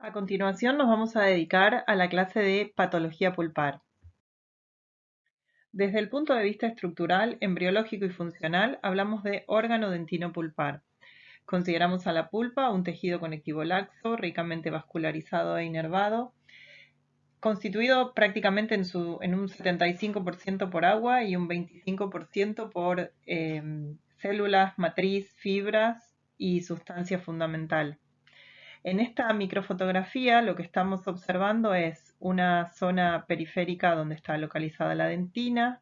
A continuación nos vamos a dedicar a la clase de patología pulpar. Desde el punto de vista estructural, embriológico y funcional, hablamos de órgano dentino pulpar. Consideramos a la pulpa un tejido conectivo laxo, ricamente vascularizado e inervado, constituido prácticamente en un 75% por agua y un 25% por células, matriz, fibras y sustancia fundamental. En esta microfotografía lo que estamos observando es una zona periférica donde está localizada la dentina,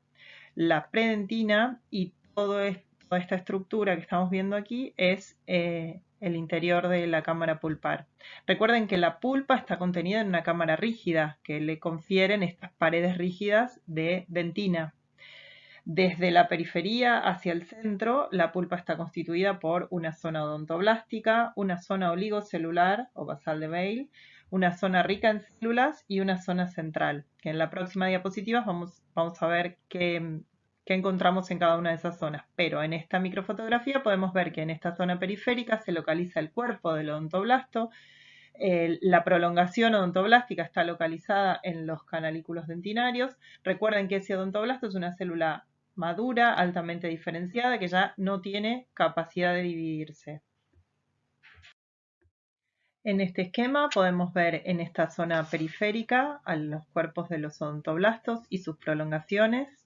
la predentina y toda esta estructura que estamos viendo aquí es el interior de la cámara pulpar. Recuerden que la pulpa está contenida en una cámara rígida que le confieren estas paredes rígidas de dentina. Desde la periferia hacia el centro, la pulpa está constituida por una zona odontoblástica, una zona oligocelular o basal de Weil, una zona rica en células y una zona central, que en la próxima diapositiva vamos a ver qué encontramos en cada una de esas zonas. Pero en esta microfotografía podemos ver que en esta zona periférica se localiza el cuerpo del odontoblasto. La prolongación odontoblástica está localizada en los canalículos dentinarios. Recuerden que ese odontoblasto es una célula madura, altamente diferenciada, que ya no tiene capacidad de dividirse. En este esquema podemos ver en esta zona periférica a los cuerpos de los odontoblastos y sus prolongaciones.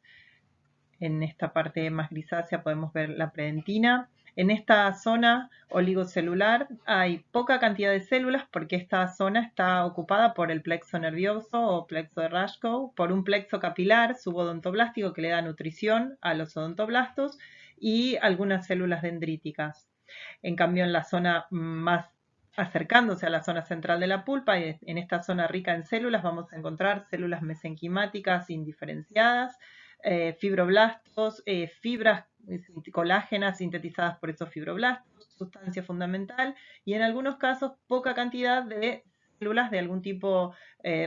En esta parte más grisácea podemos ver la predentina. En esta zona oligocelular hay poca cantidad de células porque esta zona está ocupada por el plexo nervioso o plexo de Raschkow, por un plexo capilar subodontoblástico que le da nutrición a los odontoblastos y algunas células dendríticas. En cambio, en la zona más acercándose a la zona central de la pulpa, en esta zona rica en células, vamos a encontrar células mesenquimáticas indiferenciadas, fibroblastos, fibras colágenas sintetizadas por esos fibroblastos, sustancia fundamental, y en algunos casos poca cantidad de células de algún tipo,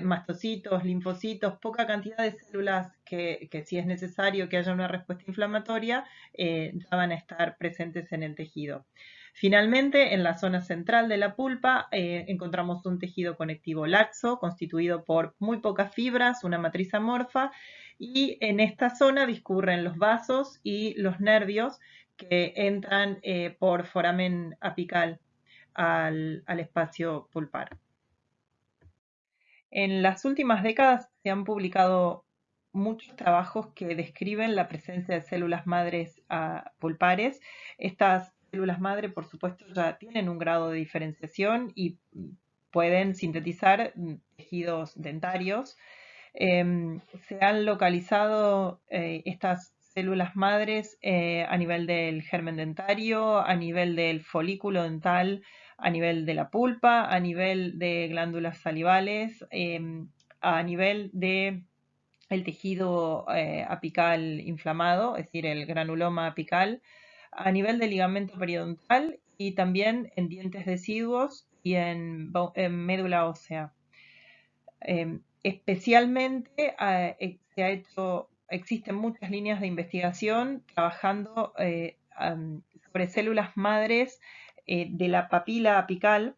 mastocitos, linfocitos, poca cantidad de células que si es necesario que haya una respuesta inflamatoria, ya van a estar presentes en el tejido. Finalmente, en la zona central de la pulpa encontramos un tejido conectivo laxo constituido por muy pocas fibras, una matriz amorfa, y en esta zona discurren los vasos y los nervios que entran por foramen apical al espacio pulpar. En las últimas décadas se han publicado muchos trabajos que describen la presencia de células madres pulpares. Estas células madre, por supuesto, ya tienen un grado de diferenciación y pueden sintetizar tejidos dentarios. Se han localizado estas células madres a nivel del germen dentario, a nivel del folículo dental, a nivel de la pulpa, a nivel de glándulas salivales, a nivel de el tejido apical inflamado, es decir, el granuloma apical, a nivel del ligamento periodontal y también en dientes deciduos y en médula ósea. Especialmente existen muchas líneas de investigación trabajando sobre células madres de la papila apical,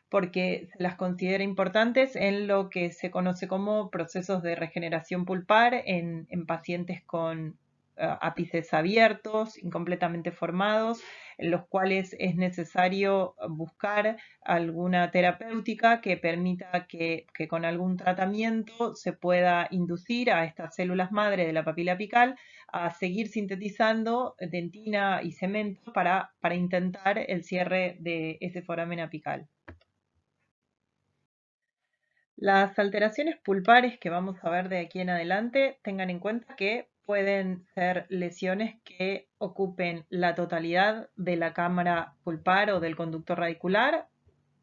porque se las considera importantes en lo que se conoce como procesos de regeneración pulpar en pacientes con ápices abiertos, incompletamente formados, en los cuales es necesario buscar alguna terapéutica que permita que con algún tratamiento se pueda inducir a estas células madre de la papila apical a seguir sintetizando dentina y cemento para intentar el cierre de ese foramen apical. Las alteraciones pulpares que vamos a ver de aquí en adelante, tengan en cuenta que pueden ser lesiones que ocupen la totalidad de la cámara pulpar o del conducto radicular,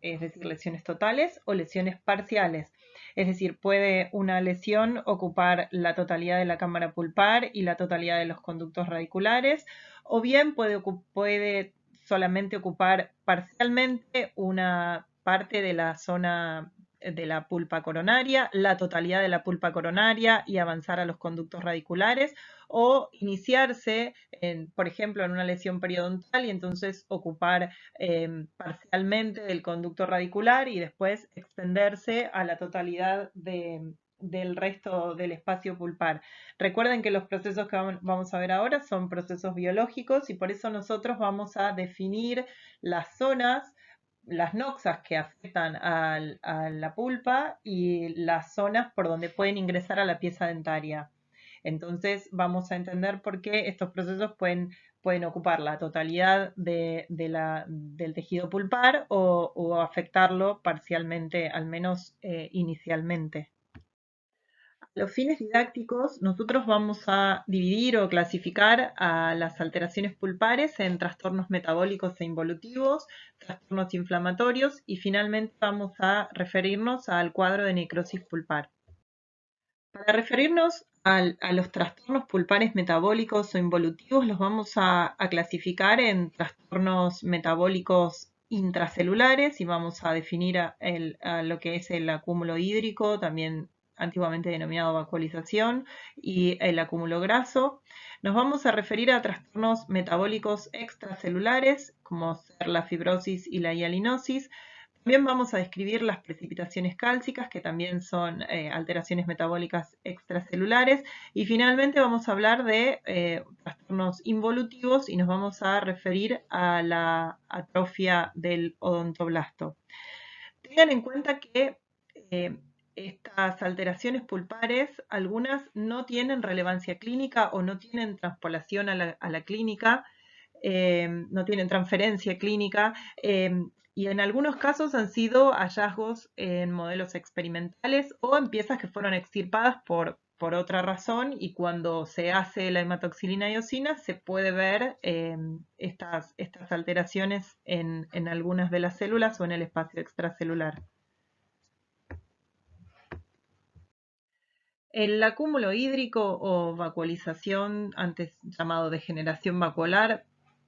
es decir, lesiones totales o lesiones parciales. Es decir, puede una lesión ocupar la totalidad de la cámara pulpar y la totalidad de los conductos radiculares, o bien puede solamente ocupar parcialmente una parte de la zona la pulpa coronaria, la totalidad de la pulpa coronaria y avanzar a los conductos radiculares, o iniciarse, por ejemplo, en una lesión periodontal y entonces ocupar parcialmente del conducto radicular y después extenderse a la totalidad del resto del espacio pulpar. Recuerden que los procesos que vamos a ver ahora son procesos biológicos y por eso nosotros vamos a definir las zonas, las noxas que afectan a la pulpa y las zonas por donde pueden ingresar a la pieza dentaria. Entonces vamos a entender por qué estos procesos pueden ocupar la totalidad del tejido pulpar o afectarlo parcialmente, al menos inicialmente. A los fines didácticos, nosotros vamos a dividir o clasificar a las alteraciones pulpares en trastornos metabólicos e involutivos, trastornos inflamatorios y finalmente vamos a referirnos al cuadro de necrosis pulpar. Para referirnos a los trastornos pulpares metabólicos o involutivos, los vamos a clasificar en trastornos metabólicos intracelulares y vamos a definir a lo que es el acúmulo hídrico, también antiguamente denominado vacuolización, y el acúmulo graso. Nos vamos a referir a trastornos metabólicos extracelulares, como ser la fibrosis y la hialinosis. También vamos a describir las precipitaciones cálcicas, que también son alteraciones metabólicas extracelulares. Y finalmente vamos a hablar de trastornos involutivos y nos vamos a referir a la atrofia del odontoblasto. Tengan en cuenta que estas alteraciones pulpares, algunas no tienen relevancia clínica o no tienen transpolación a la clínica, no tienen transferencia clínica. Y en algunos casos han sido hallazgos en modelos experimentales o en piezas que fueron extirpadas por otra razón, y cuando se hace la hematoxilina eosina se puede ver estas alteraciones en algunas de las células o en el espacio extracelular. El acúmulo hídrico o vacuolización, antes llamado degeneración vacuolar,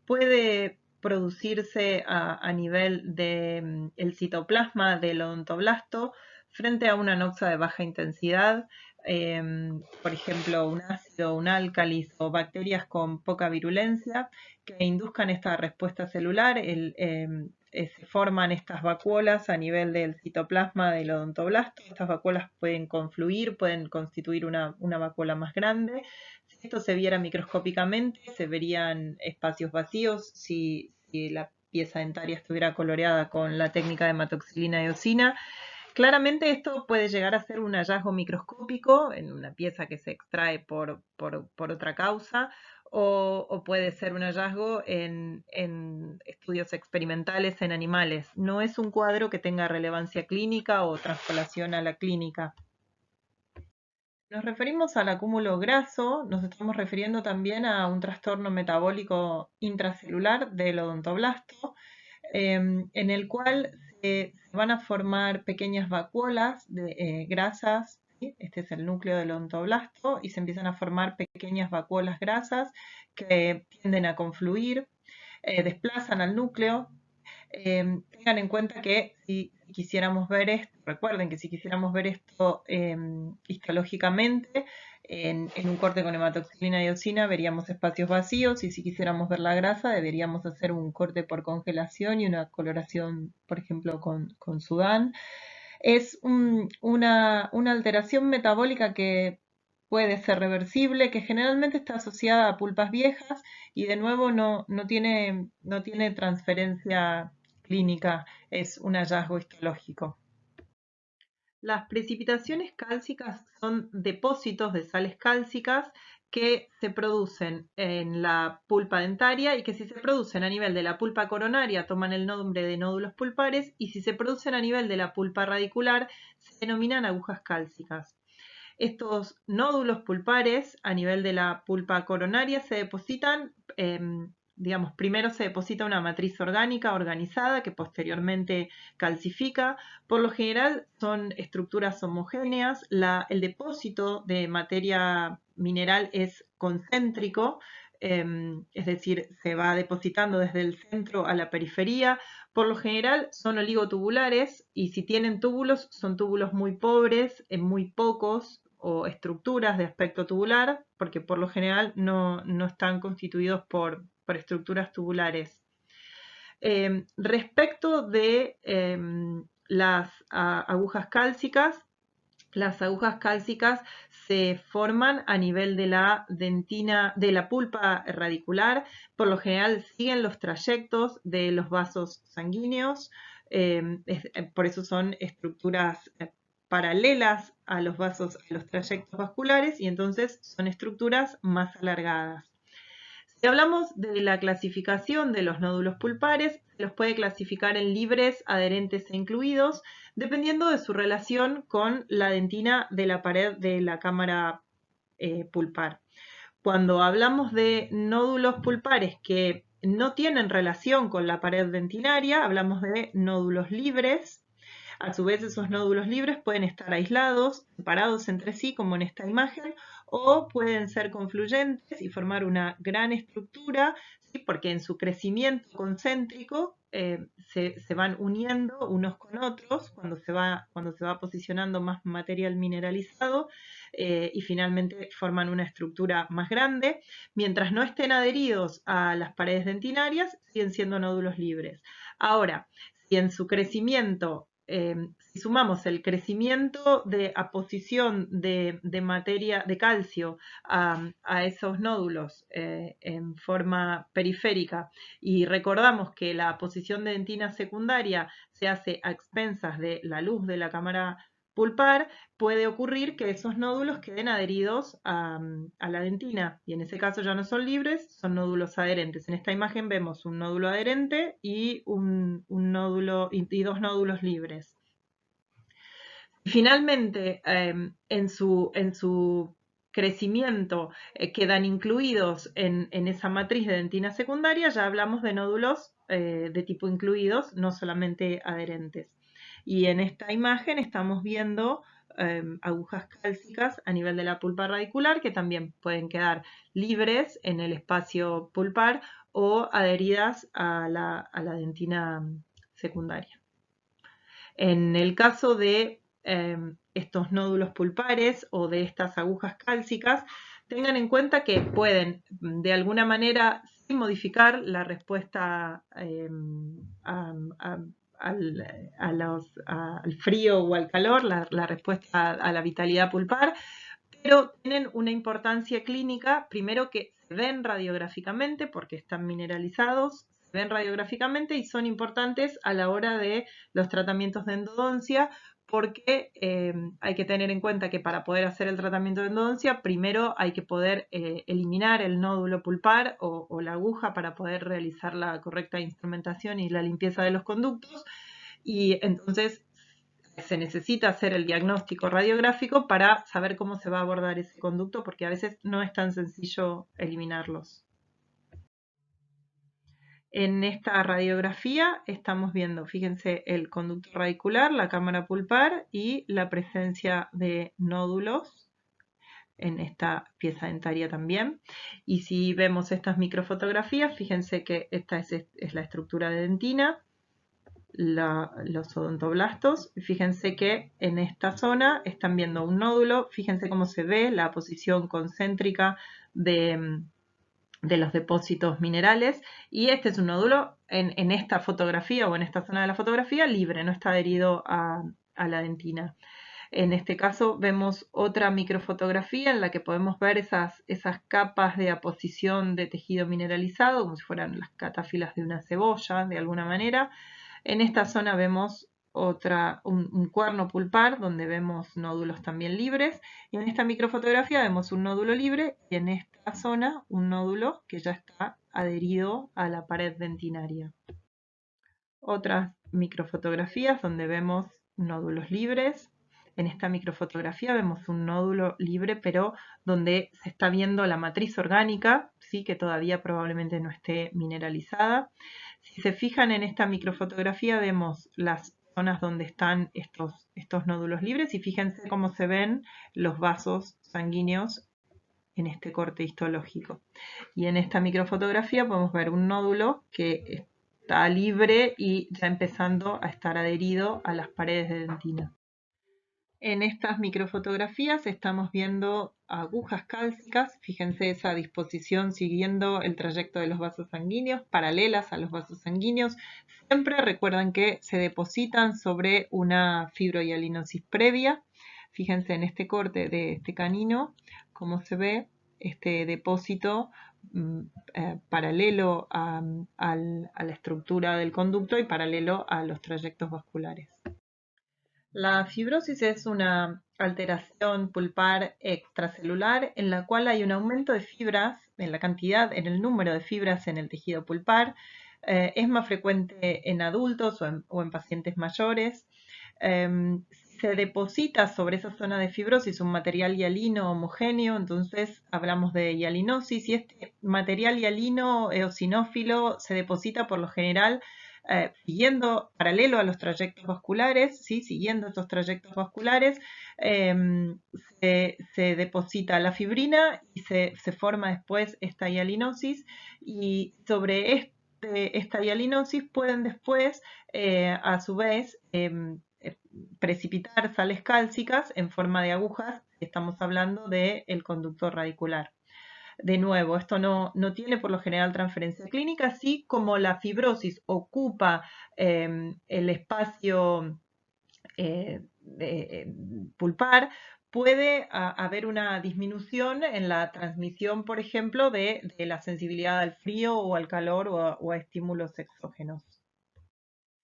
puede producirse a nivel del citoplasma del odontoblasto frente a una noxa de baja intensidad, por ejemplo, un ácido, un álcalis o bacterias con poca virulencia que induzcan esta respuesta celular. Se forman estas vacuolas a nivel del citoplasma del odontoblasto. Estas vacuolas pueden confluir, pueden constituir una vacuola más grande. Si esto se viera microscópicamente, se verían espacios vacíos si la pieza dentaria estuviera coloreada con la técnica de hematoxilina eosina. Claramente esto puede llegar a ser un hallazgo microscópico en una pieza que se extrae por otra causa, o puede ser un hallazgo en estudios experimentales en animales. No es un cuadro que tenga relevancia clínica o transpolación a la clínica. Nos referimos al acúmulo graso, nos estamos refiriendo también a un trastorno metabólico intracelular del odontoblasto, en el cual se van a formar pequeñas vacuolas de grasas. ¿Sí? Este es el núcleo del odontoblasto y se empiezan a formar pequeñas vacuolas grasas que tienden a confluir, desplazan al núcleo. Tengan en cuenta que si quisiéramos ver esto, recuerden que si quisiéramos ver esto histológicamente, en un corte con hematoxilina y eosina veríamos espacios vacíos, y si quisiéramos ver la grasa deberíamos hacer un corte por congelación y una coloración, por ejemplo, con Sudán. Es una alteración metabólica que puede ser reversible, que generalmente está asociada a pulpas viejas y de nuevo no tiene transferencia clínica, es un hallazgo histológico. Las precipitaciones cálcicas son depósitos de sales cálcicas que se producen en la pulpa dentaria y que, si se producen a nivel de la pulpa coronaria, toman el nombre de nódulos pulpares, y si se producen a nivel de la pulpa radicular se denominan agujas cálcicas. Estos nódulos pulpares a nivel de la pulpa coronaria se depositan, primero se deposita una matriz orgánica organizada que posteriormente calcifica. Por lo general son estructuras homogéneas. El depósito de materia mineral es concéntrico, es decir, se va depositando desde el centro a la periferia. Por lo general son oligotubulares y si tienen túbulos, son túbulos muy pobres, muy pocos, o estructuras de aspecto tubular, porque por lo general no están constituidos por estructuras tubulares. Respecto de las agujas cálcicas, las agujas cálcicas se forman a nivel de la dentina, de la pulpa radicular. Por lo general siguen los trayectos de los vasos sanguíneos, por eso son estructuras paralelas a los vasos, a los trayectos vasculares, y entonces son estructuras más alargadas. Si hablamos de la clasificación de los nódulos pulpares, se los puede clasificar en libres, adherentes e incluidos, dependiendo de su relación con la dentina de la pared de la cámara pulpar. Cuando hablamos de nódulos pulpares que no tienen relación con la pared dentinaria, hablamos de nódulos libres. A su vez, esos nódulos libres pueden estar aislados, separados entre sí, como en esta imagen, o pueden ser confluyentes y formar una gran estructura, ¿sí? Porque en su crecimiento concéntrico se van uniendo unos con otros cuando se va posicionando más material mineralizado y finalmente forman una estructura más grande. Mientras no estén adheridos a las paredes dentinarias, siguen siendo nódulos libres. Ahora, si en su crecimiento si sumamos el crecimiento de aposición de materia de calcio a esos nódulos en forma periférica y recordamos que la aposición de dentina secundaria se hace a expensas de la luz de la cámara pulpar, puede ocurrir que esos nódulos queden adheridos a la dentina y en ese caso ya no son libres, son nódulos adherentes. En esta imagen vemos un nódulo adherente y un nódulo y dos nódulos libres. Finalmente, en su crecimiento quedan incluidos en esa matriz de dentina secundaria, ya hablamos de nódulos de tipo incluidos, no solamente adherentes. Y en esta imagen estamos viendo agujas cálcicas a nivel de la pulpa radicular que también pueden quedar libres en el espacio pulpar o adheridas a la dentina secundaria. En el caso de estos nódulos pulpares o de estas agujas cálcicas, tengan en cuenta que pueden de alguna manera sí modificar la respuesta al frío o al calor, la respuesta a la vitalidad pulpar, pero tienen una importancia clínica, primero que se ven radiográficamente porque están mineralizados, se ven radiográficamente y son importantes a la hora de los tratamientos de endodoncia porque hay que tener en cuenta que para poder hacer el tratamiento de endodoncia, primero hay que poder eliminar el nódulo pulpar o la aguja para poder realizar la correcta instrumentación y la limpieza de los conductos, y entonces se necesita hacer el diagnóstico radiográfico para saber cómo se va a abordar ese conducto, porque a veces no es tan sencillo eliminarlos. En esta radiografía estamos viendo, fíjense, el conducto radicular, la cámara pulpar y la presencia de nódulos en esta pieza dentaria también. Y si vemos estas microfotografías, fíjense que esta es la estructura de dentina, los odontoblastos. Fíjense que en esta zona están viendo un nódulo, fíjense cómo se ve la posición concéntrica de los depósitos minerales, y este es un nódulo en esta fotografía o en esta zona de la fotografía libre, no está adherido a la dentina. En este caso vemos otra microfotografía en la que podemos ver esas capas de aposición de tejido mineralizado, como si fueran las catáfilas de una cebolla, de alguna manera. En esta zona vemos un cuerno pulpar donde vemos nódulos también libres, y en esta microfotografía vemos un nódulo libre y en esta zona un nódulo que ya está adherido a la pared dentinaria. Otras microfotografías donde vemos nódulos libres. En esta microfotografía vemos un nódulo libre, pero donde se está viendo la matriz orgánica, ¿sí? Que todavía probablemente no esté mineralizada. Si se fijan en esta microfotografía vemos las zonas donde están estos nódulos libres y fíjense cómo se ven los vasos sanguíneos en este corte histológico. Y en esta microfotografía podemos ver un nódulo que está libre y ya empezando a estar adherido a las paredes de dentina. En estas microfotografías estamos viendo agujas cálcicas, fíjense esa disposición siguiendo el trayecto de los vasos sanguíneos, paralelas a los vasos sanguíneos. Siempre recuerden que se depositan sobre una fibrohialinosis previa. Fíjense en este corte de este canino, cómo se ve este depósito paralelo a la estructura del conducto y paralelo a los trayectos vasculares. La fibrosis es una alteración pulpar extracelular en la cual hay un aumento de fibras, en la cantidad, en el número de fibras en el tejido pulpar. Es más frecuente en adultos o en pacientes mayores. Se deposita sobre esa zona de fibrosis un material hialino homogéneo, entonces hablamos de hialinosis, y este material hialino eosinófilo se deposita por lo general siguiendo paralelo a los trayectos vasculares, ¿sí? Siguiendo estos trayectos vasculares, se deposita la fibrina y se forma después esta hialinosis, y sobre esta hialinosis pueden después, a su vez, precipitar sales cálcicas en forma de agujas. Estamos hablando del conducto radicular. De nuevo, esto no tiene por lo general transferencia clínica, así como la fibrosis ocupa el espacio pulpar, puede haber una disminución en la transmisión, por ejemplo, de la sensibilidad al frío o al calor o a estímulos exógenos.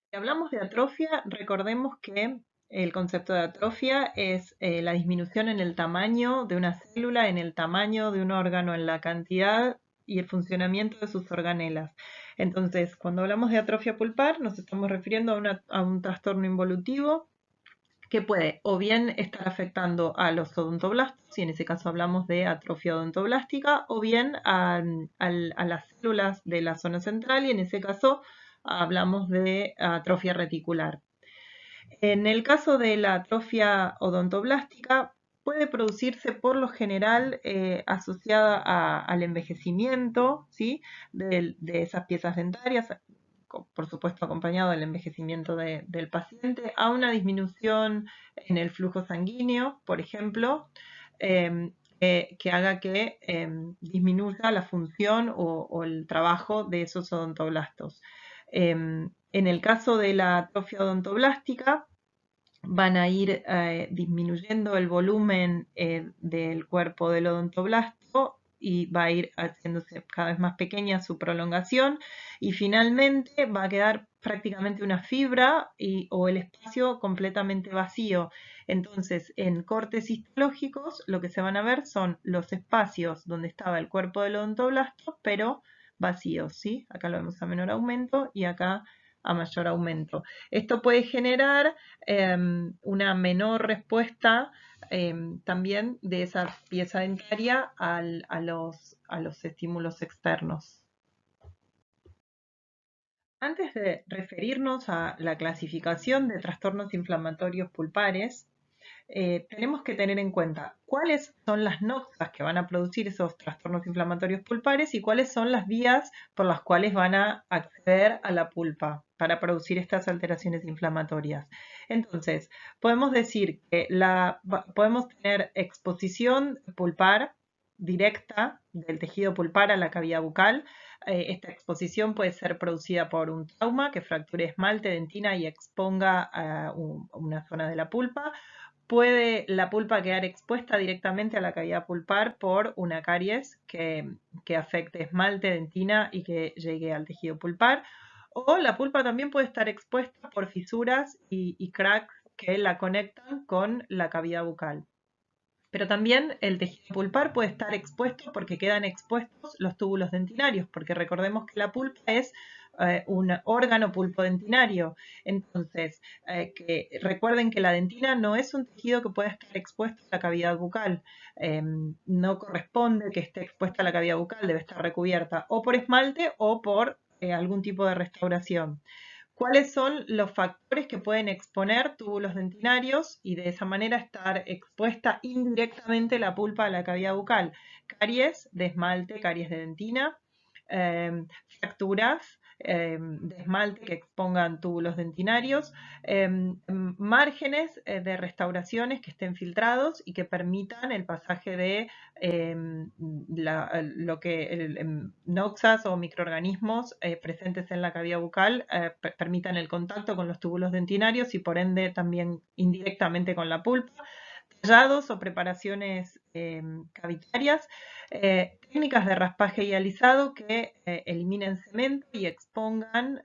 Si hablamos de atrofia, recordemos que el concepto de atrofia es la disminución en el tamaño de una célula, en el tamaño de un órgano, en la cantidad y el funcionamiento de sus organelas. Entonces, cuando hablamos de atrofia pulpar, nos estamos refiriendo a un trastorno involutivo que puede o bien estar afectando a los odontoblastos, y en ese caso hablamos de atrofia odontoblástica, o bien a las células de la zona central, y en ese caso hablamos de atrofia reticular. En el caso de la atrofia odontoblástica, puede producirse por lo general asociada al envejecimiento, ¿sí? de esas piezas dentarias, por supuesto acompañado del envejecimiento del paciente, a una disminución en el flujo sanguíneo, por ejemplo, que haga que disminuya la función o el trabajo de esos odontoblastos. En el caso de la atrofia odontoblástica, van a ir disminuyendo el volumen del cuerpo del odontoblasto y va a ir haciéndose cada vez más pequeña su prolongación, y finalmente va a quedar prácticamente una fibra o el espacio completamente vacío. Entonces, en cortes histológicos lo que se van a ver son los espacios donde estaba el cuerpo del odontoblasto, pero vacíos, ¿sí? Acá lo vemos a menor aumento y acá a mayor aumento. Esto puede generar una menor respuesta también de esa pieza dentaria a los estímulos externos. Antes de referirnos a la clasificación de trastornos inflamatorios pulpares, tenemos que tener en cuenta cuáles son las noxas que van a producir esos trastornos inflamatorios pulpares y cuáles son las vías por las cuales van a acceder a la pulpa para producir estas alteraciones inflamatorias. Entonces, podemos decir que podemos tener exposición pulpar directa del tejido pulpar a la cavidad bucal. Esta exposición puede ser producida por un trauma que fracture esmalte, dentina y exponga una zona de la pulpa. Puede la pulpa quedar expuesta directamente a la cavidad pulpar por una caries que afecte esmalte, dentina y que llegue al tejido pulpar. O la pulpa también puede estar expuesta por fisuras y cracks que la conectan con la cavidad bucal. Pero también el tejido pulpar puede estar expuesto porque quedan expuestos los túbulos dentinarios, porque recordemos que la pulpa es un órgano pulpodentinario. Entonces, recuerden que la dentina no es un tejido que pueda estar expuesto a la cavidad bucal. No corresponde que esté expuesta a la cavidad bucal, debe estar recubierta o por esmalte o por algún tipo de restauración. cuáles son los factores que pueden exponer túbulos dentinarios y de esa manera estar expuesta indirectamente la pulpa a la cavidad bucal. Caries de esmalte, caries de dentina, fracturas de esmalte que expongan túbulos dentinarios, márgenes de restauraciones que estén filtrados y que permitan el pasaje de noxas o microorganismos presentes en la cavidad bucal, permitan el contacto con los túbulos dentinarios y por ende también indirectamente con la pulpa. Tallados o preparaciones cavitarias, técnicas de raspaje y alisado que eliminen cemento y expongan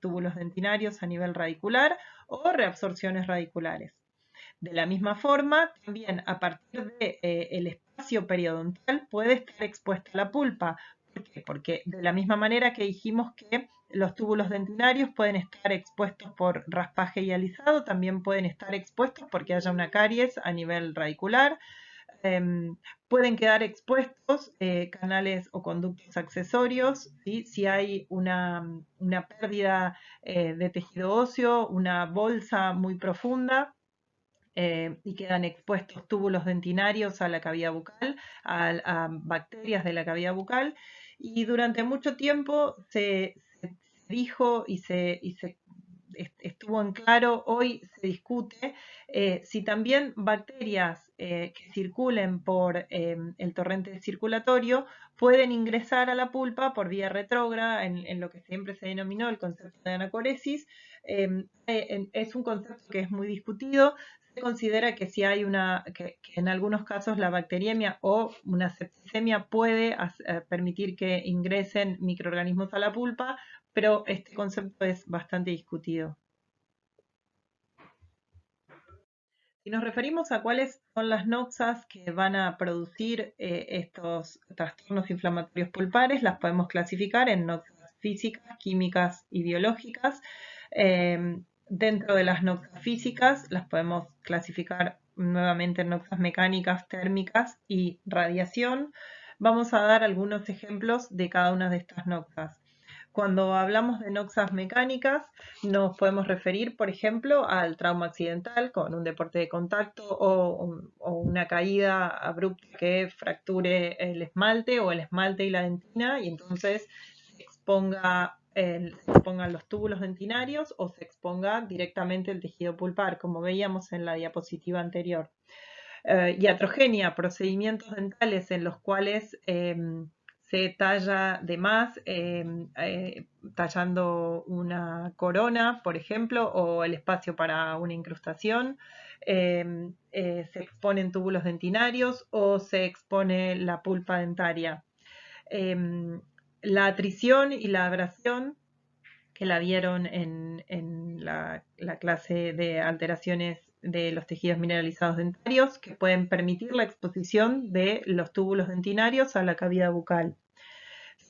túbulos dentinarios a nivel radicular o reabsorciones radiculares. De la misma forma, también a partir del espacio periodontal puede estar expuesta la pulpa. ¿Por qué? Porque de la misma manera que dijimos que los túbulos dentinarios pueden estar expuestos por raspaje y alisado, también pueden estar expuestos porque haya una caries a nivel radicular. Pueden quedar expuestos canales o conductos accesorios, ¿sí? Si hay una pérdida de tejido óseo, una bolsa muy profunda, y quedan expuestos túbulos dentinarios a la cavidad bucal, a bacterias de la cavidad bucal, y durante mucho tiempo se dijo y se estuvo en claro, hoy se discute si también bacterias que circulen por el torrente circulatorio pueden ingresar a la pulpa por vía retrógrada, en lo que siempre se denominó el concepto de anacoresis. Es un concepto que es muy discutido. Se considera que si hay que en algunos casos la bacteriemia o una septicemia puede permitir que ingresen microorganismos a la pulpa, pero este concepto es bastante discutido. Si nos referimos a cuáles son las noxas que van a producir estos trastornos inflamatorios pulpares, las podemos clasificar en noxas físicas, químicas y biológicas. Dentro de las noxas físicas las podemos clasificar nuevamente en noxas mecánicas, térmicas y radiación. Vamos a dar algunos ejemplos de cada una de estas noxas. Cuando hablamos de noxas mecánicas, nos podemos referir, por ejemplo, al trauma accidental con un deporte de contacto o una caída abrupta que fracture el esmalte o el esmalte y la dentina y entonces se expongan los túbulos dentinarios o se exponga directamente el tejido pulpar, como veíamos en la diapositiva anterior. Iatrogenia, procedimientos dentales en los cuales se talla de más, tallando una corona, por ejemplo, o el espacio para una incrustación. Se exponen túbulos dentinarios o se expone la pulpa dentaria. La atrición y la abrasión, que la vieron en la clase de alteraciones de los tejidos mineralizados dentarios, que pueden permitir la exposición de los túbulos dentinarios a la cavidad bucal.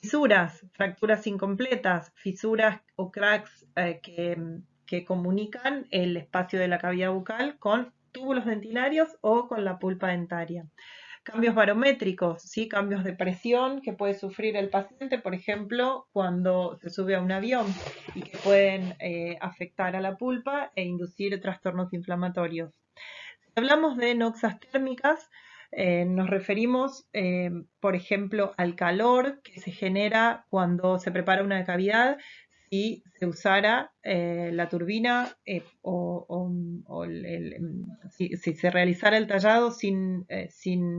Fisuras, fracturas incompletas, fisuras o cracks que comunican el espacio de la cavidad bucal con túbulos dentinarios o con la pulpa dentaria. Cambios barométricos, ¿sí? Cambios de presión que puede sufrir el paciente, por ejemplo, cuando se sube a un avión y que pueden afectar a la pulpa e inducir trastornos inflamatorios. Si hablamos de noxas térmicas, nos referimos, por ejemplo, al calor que se genera cuando se prepara una cavidad. Si se usara la turbina si se realizara el tallado sin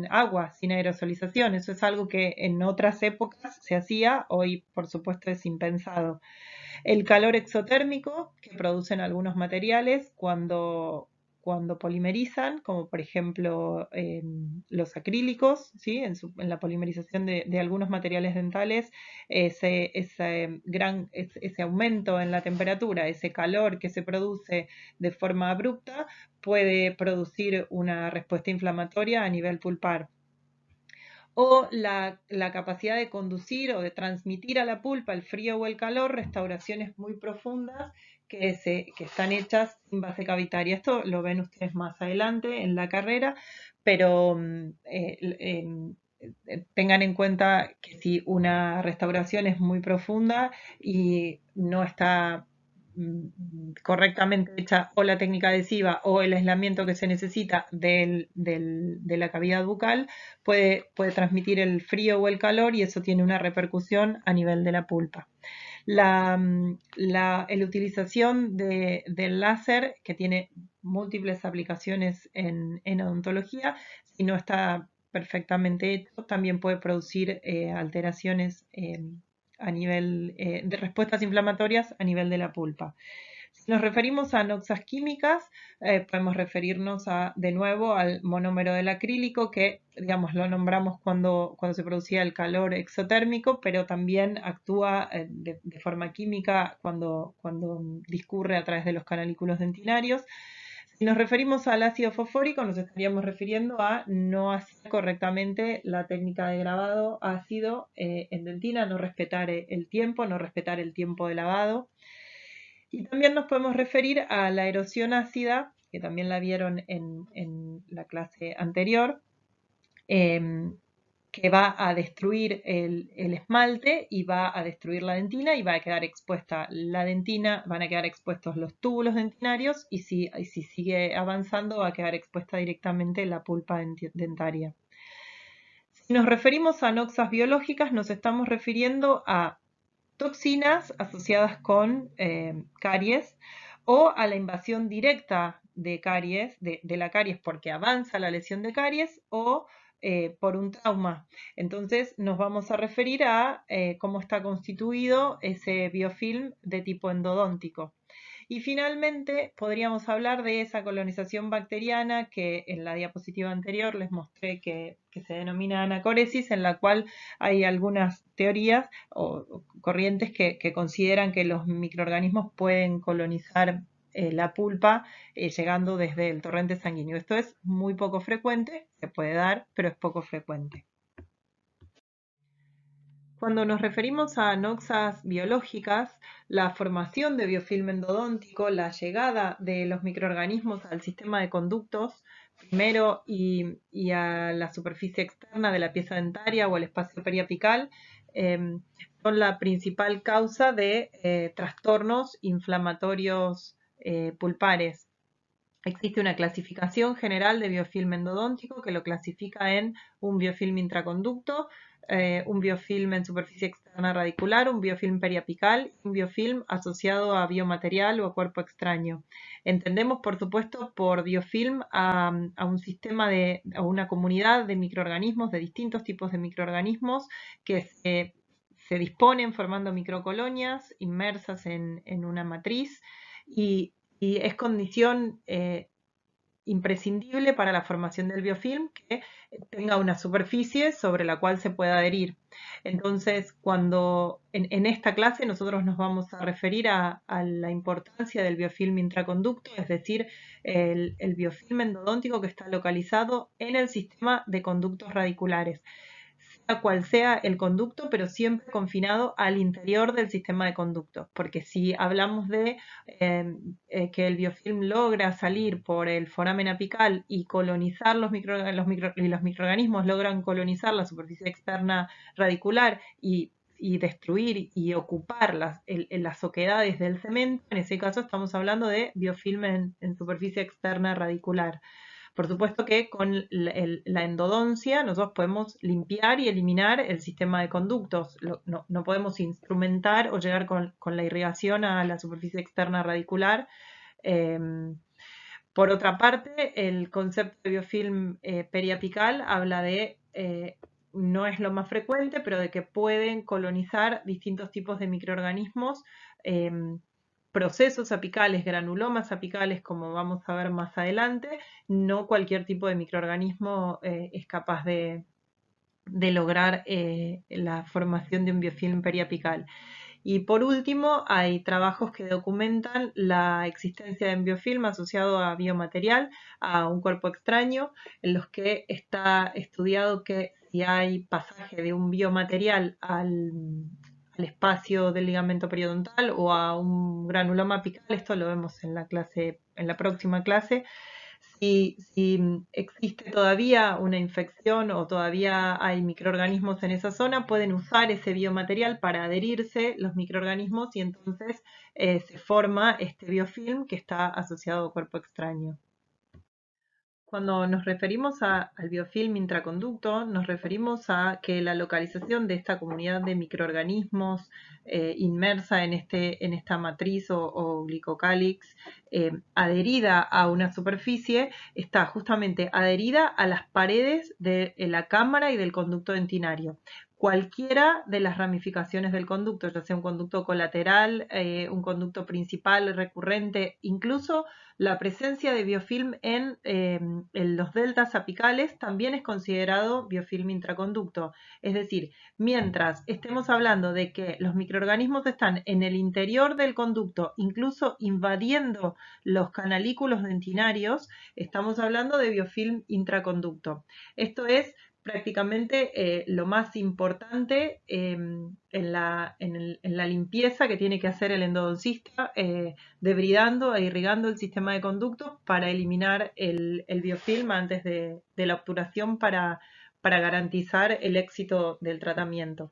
agua, sin aerosolización. Eso es algo que en otras épocas se hacía, hoy por supuesto es impensado. El calor exotérmico que producen algunos materiales cuando polimerizan, como por ejemplo los acrílicos, ¿sí? En la polimerización de algunos materiales dentales, ese aumento en la temperatura, ese calor que se produce de forma abrupta, puede producir una respuesta inflamatoria a nivel pulpar. O la capacidad de conducir o de transmitir a la pulpa el frío o el calor, restauraciones muy profundas que están hechas sin base cavitaria. Esto lo ven ustedes más adelante en la carrera, pero tengan en cuenta que si una restauración es muy profunda y no está correctamente hecha o la técnica adhesiva o el aislamiento que se necesita de la cavidad bucal, puede transmitir el frío o el calor y eso tiene una repercusión a nivel de la pulpa. La utilización del láser, que tiene múltiples aplicaciones en odontología, si no está perfectamente hecho, también puede producir alteraciones a nivel de respuestas inflamatorias a nivel de la pulpa. Si nos referimos a noxas químicas, podemos referirnos de nuevo al monómero del acrílico, que digamos lo nombramos cuando se producía el calor exotérmico, pero también actúa de forma química cuando discurre a través de los canalículos dentinarios. Si nos referimos al ácido fosfórico, nos estaríamos refiriendo a no hacer correctamente la técnica de grabado ácido en dentina, no respetar el tiempo, no respetar el tiempo de lavado. Y también nos podemos referir a la erosión ácida, que también la vieron en la clase anterior, que va a destruir el esmalte y va a destruir la dentina y va a quedar expuesta la dentina, van a quedar expuestos los túbulos dentinarios y si sigue avanzando va a quedar expuesta directamente la pulpa dentaria. Si nos referimos a noxas biológicas, nos estamos refiriendo a toxinas asociadas con caries o a la invasión directa de caries, de la caries porque avanza la lesión de caries o por un trauma. Entonces nos vamos a referir a cómo está constituido ese biofilm de tipo endodóntico. Y finalmente podríamos hablar de esa colonización bacteriana que en la diapositiva anterior les mostré que se denomina anacoresis, en la cual hay algunas teorías o corrientes que consideran que los microorganismos pueden colonizar la pulpa llegando desde el torrente sanguíneo. Esto es muy poco frecuente, se puede dar, pero es poco frecuente. Cuando nos referimos a noxas biológicas, la formación de biofilm endodóntico, la llegada de los microorganismos al sistema de conductos, primero y a la superficie externa de la pieza dentaria o al espacio periapical, son la principal causa de trastornos inflamatorios pulpares. Existe una clasificación general de biofilm endodóntico que lo clasifica en un biofilm intraconducto, un biofilm en superficie externa radicular, un biofilm periapical y un biofilm asociado a biomaterial o a cuerpo extraño. Entendemos, por supuesto, por biofilm a un sistema a una comunidad de microorganismos, de distintos tipos de microorganismos que se disponen formando microcolonias inmersas en una matriz y es condición imprescindible para la formación del biofilm que tenga una superficie sobre la cual se pueda adherir. Entonces, cuando en esta clase nosotros nos vamos a referir a la importancia del biofilm intraconducto, es decir, el biofilm endodóntico que está localizado en el sistema de conductos radiculares, sea cual sea el conducto, pero siempre confinado al interior del sistema de conductos, porque si hablamos de que el biofilm logra salir por el foramen apical y colonizar los microorganismos logran colonizar la superficie externa radicular y destruir y ocupar las oquedades del cemento, en ese caso estamos hablando de biofilm en superficie externa radicular. Por supuesto que con la endodoncia nosotros podemos limpiar y eliminar el sistema de conductos. No podemos instrumentar o llegar con la irrigación a la superficie externa radicular. Por otra parte, el concepto de biofilm periapical habla de, no es lo más frecuente, pero de que pueden colonizar distintos tipos de microorganismos, procesos apicales, granulomas apicales, como vamos a ver más adelante. No cualquier tipo de microorganismo es capaz de lograr la formación de un biofilm periapical. Y por último, hay trabajos que documentan la existencia de un biofilm asociado a biomaterial, a un cuerpo extraño, en los que está estudiado que si hay pasaje de un biomaterial al espacio del ligamento periodontal o a un granuloma apical, esto lo vemos en la próxima clase, Si existe todavía una infección o todavía hay microorganismos en esa zona, pueden usar ese biomaterial para adherirse los microorganismos y entonces se forma este biofilm que está asociado a cuerpo extraño. Cuando nos referimos al biofilm intraconducto, nos referimos a que la localización de esta comunidad de microorganismos inmersa en esta matriz o glicocálix adherida a una superficie está justamente adherida a las paredes de la cámara y del conducto dentinario. Cualquiera de las ramificaciones del conducto, ya sea un conducto colateral, un conducto principal recurrente, incluso la presencia de biofilm en los deltas apicales también es considerado biofilm intraconducto. Es decir, mientras estemos hablando de que los microorganismos están en el interior del conducto, incluso invadiendo los canalículos dentinarios, estamos hablando de biofilm intraconducto. Esto es prácticamente lo más importante en la limpieza que tiene que hacer el endodoncista, debridando e irrigando el sistema de conductos para eliminar el biofilm antes de la obturación para garantizar el éxito del tratamiento.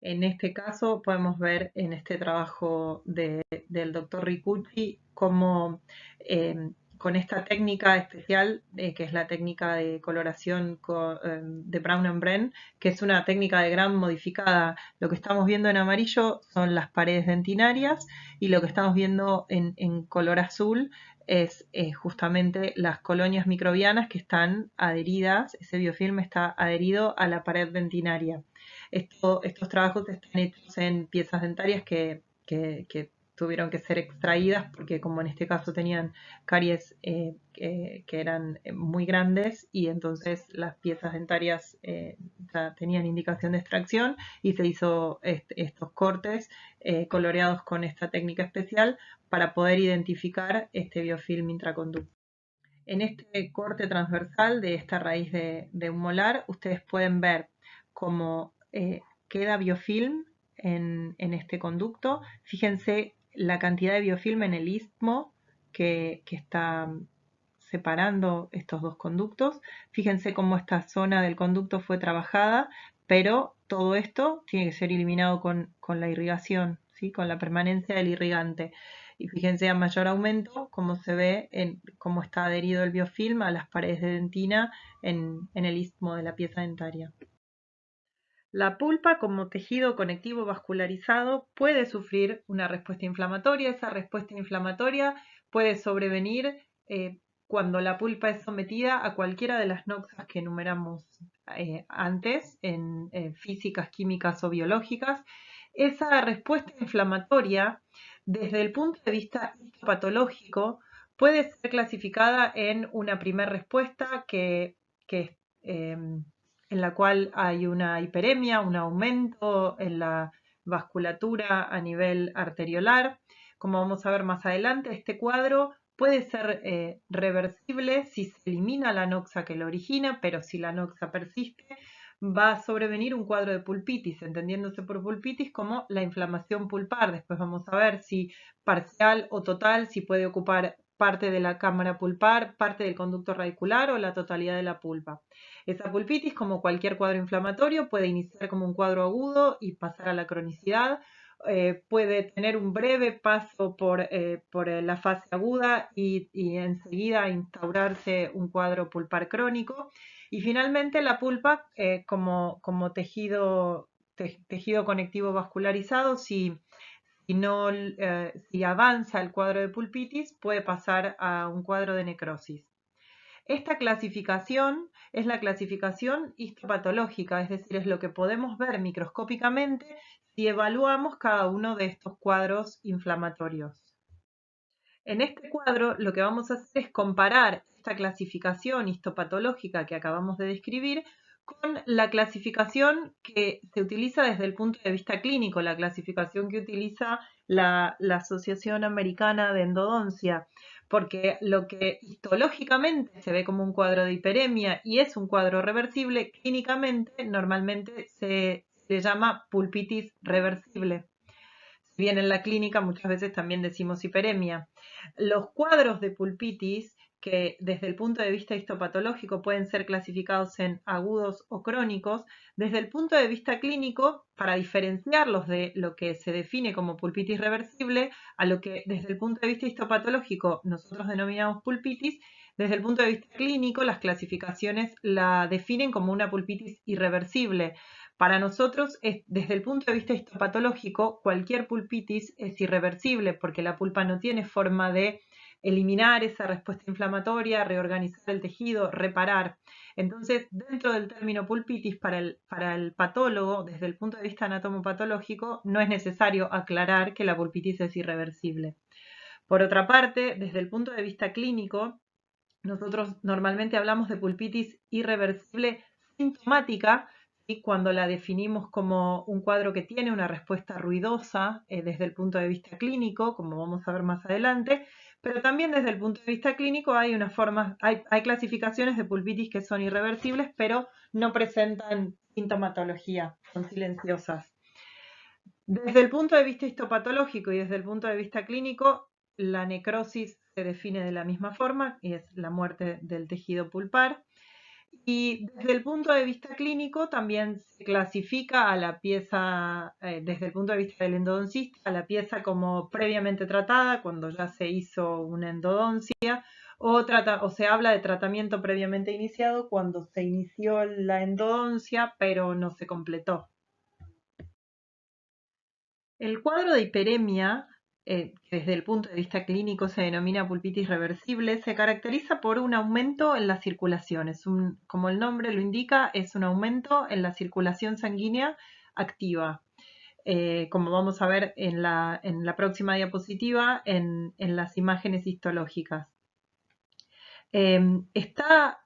En este caso podemos ver en este trabajo del doctor Ricucci cómo con esta técnica especial, que es la técnica de coloración de Brown and Bren, que es una técnica de Gram modificada. Lo que estamos viendo en amarillo son las paredes dentinarias y lo que estamos viendo en color azul es justamente las colonias microbianas que están adheridas, ese biofilm está adherido a la pared dentinaria. Estos trabajos están hechos en piezas dentarias que tuvieron que ser extraídas porque como en este caso tenían caries que eran muy grandes y entonces las piezas dentarias ya tenían indicación de extracción y se hizo estos cortes coloreados con esta técnica especial para poder identificar este biofilm intraconducto. En este corte transversal de esta raíz de un molar, ustedes pueden ver cómo queda biofilm en este conducto. Fíjense la cantidad de biofilm en el istmo que está separando estos dos conductos. Fíjense cómo esta zona del conducto fue trabajada, pero todo esto tiene que ser eliminado con la irrigación, ¿sí? Con la permanencia del irrigante. Y fíjense a mayor aumento cómo se ve cómo está adherido el biofilm a las paredes de dentina en el istmo de la pieza dentaria. La pulpa como tejido conectivo vascularizado puede sufrir una respuesta inflamatoria. Esa respuesta inflamatoria puede sobrevenir cuando la pulpa es sometida a cualquiera de las noxas que enumeramos antes, en físicas, químicas o biológicas. Esa respuesta inflamatoria, desde el punto de vista histopatológico, puede ser clasificada en una primera respuesta que en la cual hay una hiperemia, un aumento en la vasculatura a nivel arteriolar. Como vamos a ver más adelante, este cuadro puede ser reversible si se elimina la noxa que lo origina, pero si la noxa persiste, va a sobrevenir un cuadro de pulpitis, entendiéndose por pulpitis como la inflamación pulpar. Después vamos a ver si parcial o total, si puede ocupar parte de la cámara pulpar, parte del conducto radicular o la totalidad de la pulpa. Esa pulpitis, como cualquier cuadro inflamatorio, puede iniciar como un cuadro agudo y pasar a la cronicidad. Puede tener un breve paso por la fase aguda y enseguida instaurarse un cuadro pulpar crónico. Y finalmente la pulpa como tejido conectivo vascularizado, si avanza el cuadro de pulpitis, puede pasar a un cuadro de necrosis. Esta clasificación es la clasificación histopatológica, es decir, es lo que podemos ver microscópicamente si evaluamos cada uno de estos cuadros inflamatorios. En este cuadro lo que vamos a hacer es comparar esta clasificación histopatológica que acabamos de describir con la clasificación que se utiliza desde el punto de vista clínico, la clasificación que utiliza la Asociación Americana de Endodoncia, porque lo que histológicamente se ve como un cuadro de hiperemia y es un cuadro reversible, clínicamente normalmente se llama pulpitis reversible. Si bien en la clínica muchas veces también decimos hiperemia. Los cuadros de pulpitis, que desde el punto de vista histopatológico pueden ser clasificados en agudos o crónicos, desde el punto de vista clínico, para diferenciarlos de lo que se define como pulpitis reversible, a lo que desde el punto de vista histopatológico nosotros denominamos pulpitis, desde el punto de vista clínico las clasificaciones la definen como una pulpitis irreversible. Para nosotros, desde el punto de vista histopatológico, cualquier pulpitis es irreversible porque la pulpa no tiene forma de eliminar esa respuesta inflamatoria, reorganizar el tejido, reparar. Entonces, dentro del término pulpitis, para el patólogo, desde el punto de vista anatomopatológico, no es necesario aclarar que la pulpitis es irreversible. Por otra parte, desde el punto de vista clínico, nosotros normalmente hablamos de pulpitis irreversible sintomática, ¿sí? Cuando la definimos como un cuadro que tiene una respuesta ruidosa desde el punto de vista clínico, como vamos a ver más adelante, pero también desde el punto de vista clínico hay hay clasificaciones de pulpitis que son irreversibles, pero no presentan sintomatología, son silenciosas. Desde el punto de vista histopatológico y desde el punto de vista clínico, la necrosis se define de la misma forma, y es la muerte del tejido pulpar. Y desde el punto de vista clínico también se clasifica a la pieza, desde el punto de vista del endodoncista, a la pieza como previamente tratada, cuando ya se hizo una endodoncia, o se habla de tratamiento previamente iniciado, cuando se inició la endodoncia pero no se completó. El cuadro de hiperemia, que desde el punto de vista clínico se denomina pulpitis reversible, se caracteriza por un aumento en la circulación. Como el nombre lo indica, es un aumento en la circulación sanguínea activa. Como vamos a ver en la próxima diapositiva, en las imágenes histológicas. Está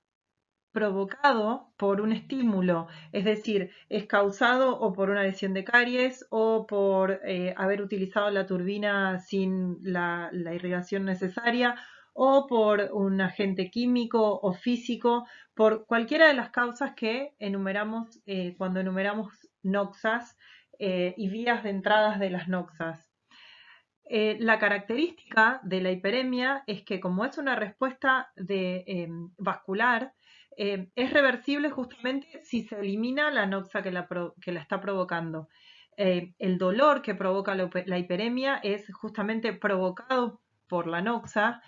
provocado por un estímulo, es decir, es causado o por una lesión de caries o por haber utilizado la turbina sin la irrigación necesaria o por un agente químico o físico, por cualquiera de las causas que enumeramos cuando enumeramos noxas y vías de entradas de las noxas. La característica de la hiperemia es que como es una respuesta vascular, es reversible justamente si se elimina la noxa que la está provocando. El dolor que provoca la hiperemia es justamente provocado por la noxa.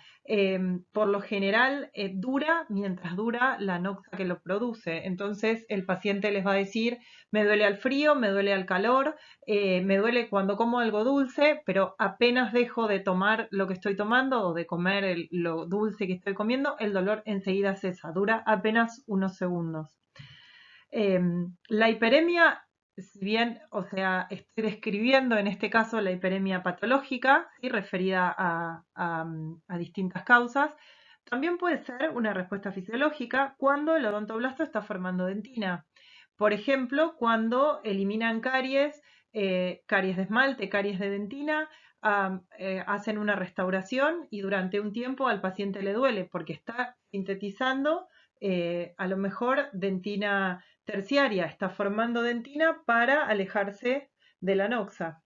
Por lo general dura mientras dura la noxa que lo produce. Entonces el paciente les va a decir, me duele al frío, me duele al calor, me duele cuando como algo dulce, pero apenas dejo de tomar lo que estoy tomando o de comer lo dulce que estoy comiendo, el dolor enseguida cesa, dura apenas unos segundos. La hiperemia, si bien, o sea, estoy describiendo en este caso la hiperemia patológica, ¿sí? Referida a distintas causas, también puede ser una respuesta fisiológica cuando el odontoblasto está formando dentina. Por ejemplo, cuando eliminan caries, caries de esmalte, caries de dentina, hacen una restauración y durante un tiempo al paciente le duele porque está sintetizando a lo mejor dentina terciaria, está formando dentina para alejarse de la noxa.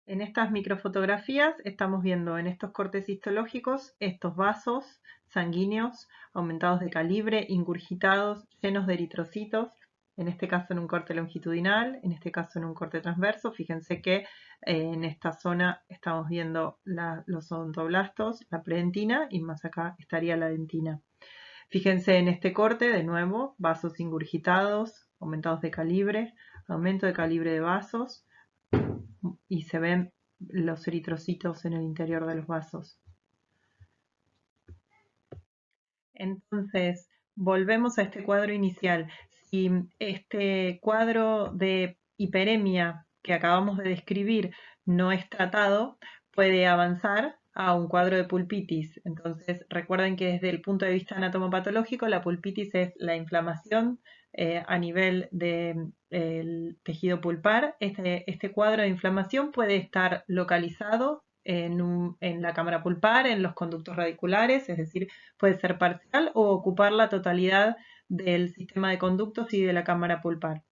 En estas microfotografías estamos viendo en estos cortes histológicos estos vasos sanguíneos aumentados de calibre, ingurgitados, llenos de eritrocitos, en este caso en un corte longitudinal, en este caso en un corte transverso. Fíjense que en esta zona estamos viendo los odontoblastos, la predentina, y más acá estaría la dentina. Fíjense en este corte, de nuevo, vasos ingurgitados, aumentados de calibre, aumento de calibre de vasos, y se ven los eritrocitos en el interior de los vasos. Entonces, volvemos a este cuadro inicial. Si este cuadro de hiperemia que acabamos de describir no es tratado, puede avanzar a un cuadro de pulpitis. Entonces, recuerden que desde el punto de vista anatomopatológico, la pulpitis es la inflamación a nivel del tejido pulpar. Este cuadro de inflamación puede estar localizado en la cámara pulpar, en los conductos radiculares, es decir, puede ser parcial o ocupar la totalidad del sistema de conductos y de la cámara pulpar.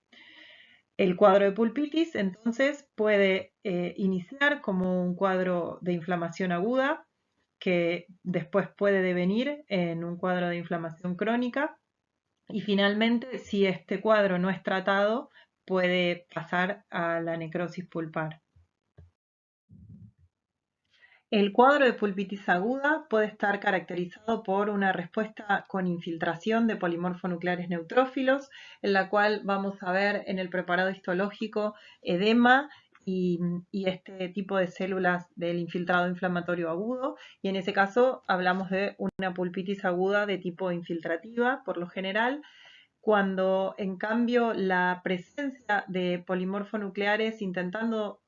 El cuadro de pulpitis entonces puede iniciar como un cuadro de inflamación aguda que después puede devenir en un cuadro de inflamación crónica y finalmente, si este cuadro no es tratado, puede pasar a la necrosis pulpar. El cuadro de pulpitis aguda puede estar caracterizado por una respuesta con infiltración de polimorfonucleares neutrófilos, en la cual vamos a ver en el preparado histológico edema y este tipo de células del infiltrado inflamatorio agudo, y en ese caso hablamos de una pulpitis aguda de tipo infiltrativa, por lo general, cuando en cambio la presencia de polimorfonucleares intentando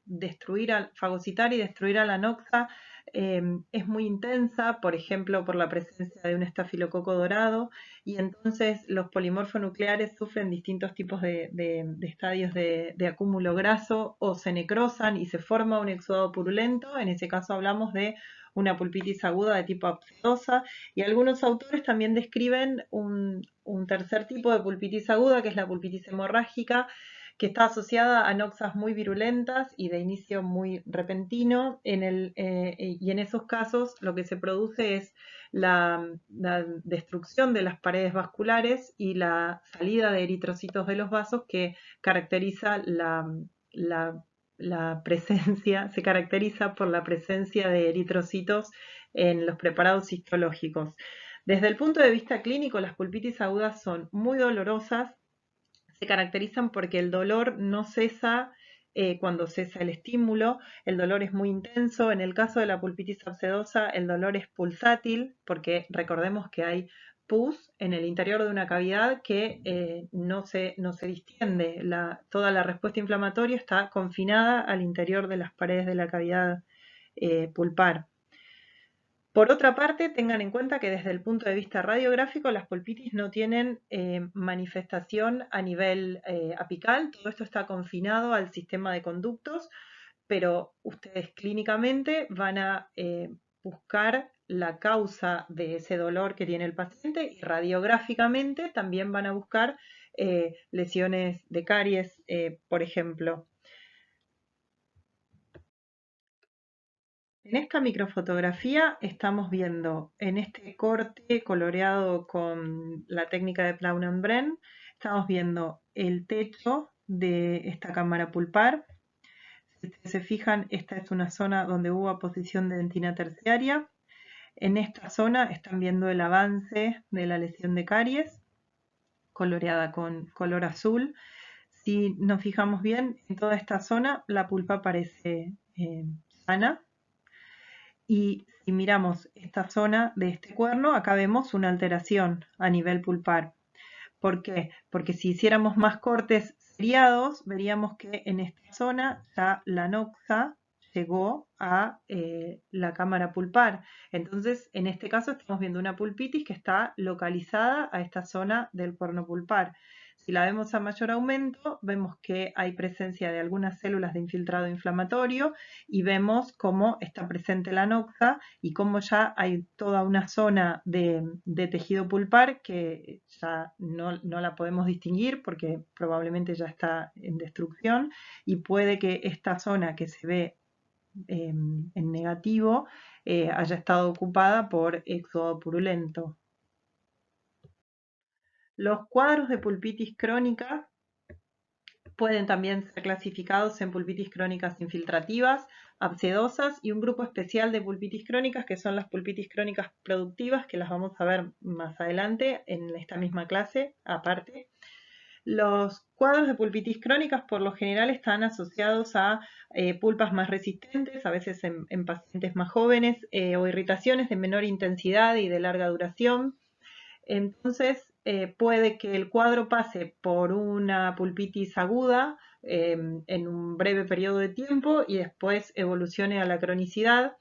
fagocitar y destruir a la noxa es muy intensa, por ejemplo, por la presencia de un estafilococo dorado, y entonces los polimorfonucleares sufren distintos tipos de estadios de acúmulo graso o se necrosan y se forma un exudado purulento. En ese caso hablamos de una pulpitis aguda de tipo abscesosa, y algunos autores también describen un tercer tipo de pulpitis aguda, que es la pulpitis hemorrágica, que está asociada a noxas muy virulentas y de inicio muy repentino. Y en esos casos lo que se produce es la destrucción de las paredes vasculares y la salida de eritrocitos de los vasos que caracteriza la presencia, se caracteriza por la presencia de eritrocitos en los preparados histológicos. Desde el punto de vista clínico, las pulpitis agudas son muy dolorosas, se caracterizan porque el dolor no cesa cuando cesa el estímulo, el dolor es muy intenso. En el caso de la pulpitis abscedosa, el dolor es pulsátil, porque recordemos que hay pus en el interior de una cavidad que no se distiende. Toda la respuesta inflamatoria está confinada al interior de las paredes de la cavidad pulpar. Por otra parte, tengan en cuenta que desde el punto de vista radiográfico las pulpitis no tienen manifestación a nivel apical, todo esto está confinado al sistema de conductos, pero ustedes clínicamente van a buscar la causa de ese dolor que tiene el paciente y radiográficamente también van a buscar lesiones de caries, por ejemplo. En esta microfotografía estamos viendo en este corte coloreado con la técnica de Plaun and Bren, estamos viendo el techo de esta cámara pulpar. Si se fijan, esta es una zona donde hubo aposición de dentina terciaria. En esta zona están viendo el avance de la lesión de caries, coloreada con color azul. Si nos fijamos bien, en toda esta zona la pulpa parece sana. Y si miramos esta zona de este cuerno, acá vemos una alteración a nivel pulpar. ¿Por qué? Porque si hiciéramos más cortes seriados, veríamos que en esta zona ya la noxa llegó a la cámara pulpar. Entonces, en este caso estamos viendo una pulpitis que está localizada a esta zona del cuerno pulpar. Si la vemos a mayor aumento, vemos que hay presencia de algunas células de infiltrado inflamatorio y vemos cómo está presente la noxa y cómo ya hay toda una zona de tejido pulpar que ya no la podemos distinguir porque probablemente ya está en destrucción, y puede que esta zona que se ve en negativo haya estado ocupada por exudado purulento. Los cuadros de pulpitis crónica pueden también ser clasificados en pulpitis crónicas infiltrativas, abscedosas y un grupo especial de pulpitis crónicas que son las pulpitis crónicas productivas, que las vamos a ver más adelante en esta misma clase aparte. Los cuadros de pulpitis crónicas por lo general están asociados a pulpas más resistentes, a veces en pacientes más jóvenes, o irritaciones de menor intensidad y de larga duración. Entonces, puede que el cuadro pase por una pulpitis aguda en un breve periodo de tiempo y después evolucione a la cronicidad.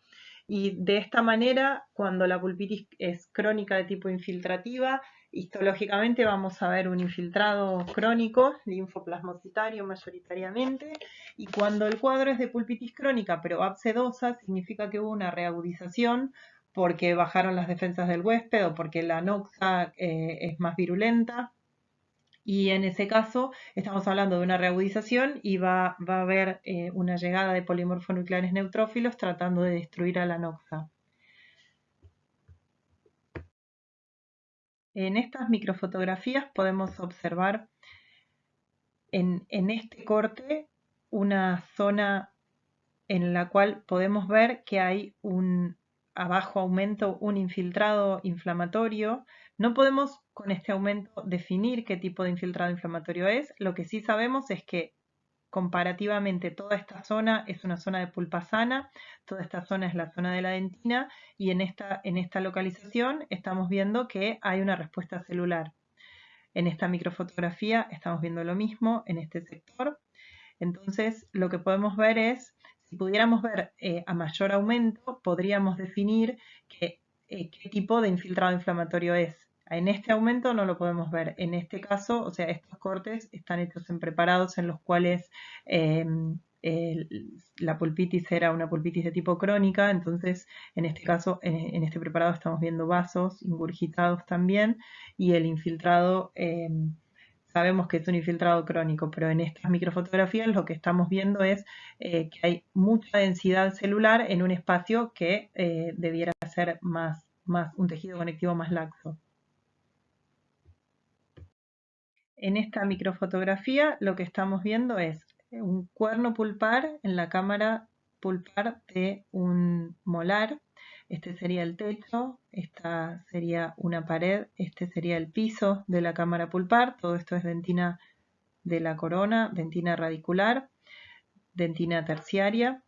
Y de esta manera, cuando la pulpitis es crónica de tipo infiltrativa, histológicamente vamos a ver un infiltrado crónico, linfoplasmocitario mayoritariamente, y cuando el cuadro es de pulpitis crónica pero abscedosa, significa que hubo una reagudización porque bajaron las defensas del huésped o porque la noxa es más virulenta Y en ese caso estamos hablando de una reagudización y va a haber una llegada de polimorfonucleares neutrófilos tratando de destruir a la noxa. En estas microfotografías podemos observar en este corte una zona en la cual podemos ver que hay a bajo aumento un infiltrado inflamatorio. No podemos con este aumento definir qué tipo de infiltrado inflamatorio es. Lo que sí sabemos es que comparativamente toda esta zona es una zona de pulpa sana, toda esta zona es la zona de la dentina y en esta localización estamos viendo que hay una respuesta celular. En esta microfotografía estamos viendo lo mismo en este sector. Entonces lo que podemos ver es, si pudiéramos ver a mayor aumento, podríamos definir qué tipo de infiltrado inflamatorio es. En este aumento no lo podemos ver. En este caso, o sea, estos cortes están hechos en preparados en los cuales la pulpitis era una pulpitis de tipo crónica, entonces en este caso, en este preparado estamos viendo vasos ingurgitados también y el infiltrado sabemos que es un infiltrado crónico, pero en estas microfotografías lo que estamos viendo es que hay mucha densidad celular en un espacio que debiera ser más un tejido conectivo más laxo. En esta microfotografía lo que estamos viendo es un cuerno pulpar en la cámara pulpar de un molar. Este sería el techo, esta sería una pared, este sería el piso de la cámara pulpar. Todo esto es dentina de la corona, dentina radicular, dentina terciaria.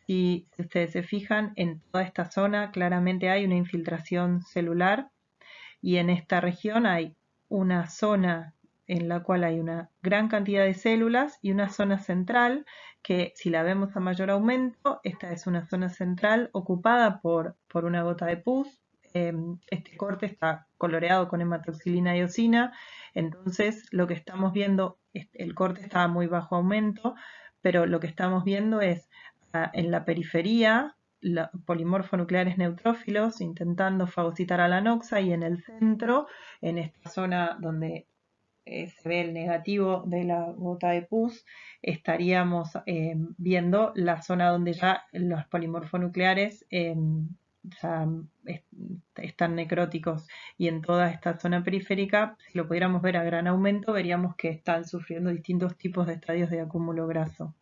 Si ustedes se fijan, en toda esta zona claramente hay una infiltración celular y en esta región hay una zona en la cual hay una gran cantidad de células y una zona central que si la vemos a mayor aumento, esta es una zona central ocupada por una gota de pus. Este corte está coloreado con hematoxilina y eosina, entonces lo que estamos viendo, el corte está a muy bajo aumento, pero lo que estamos viendo es en la periferia polimorfonucleares neutrófilos intentando fagocitar a la noxa y en el centro, en esta zona donde se ve el negativo de la gota de pus, estaríamos viendo la zona donde ya los polimorfonucleares ya están necróticos y en toda esta zona periférica, si lo pudiéramos ver a gran aumento, veríamos que están sufriendo distintos tipos de estadios de acúmulo graso.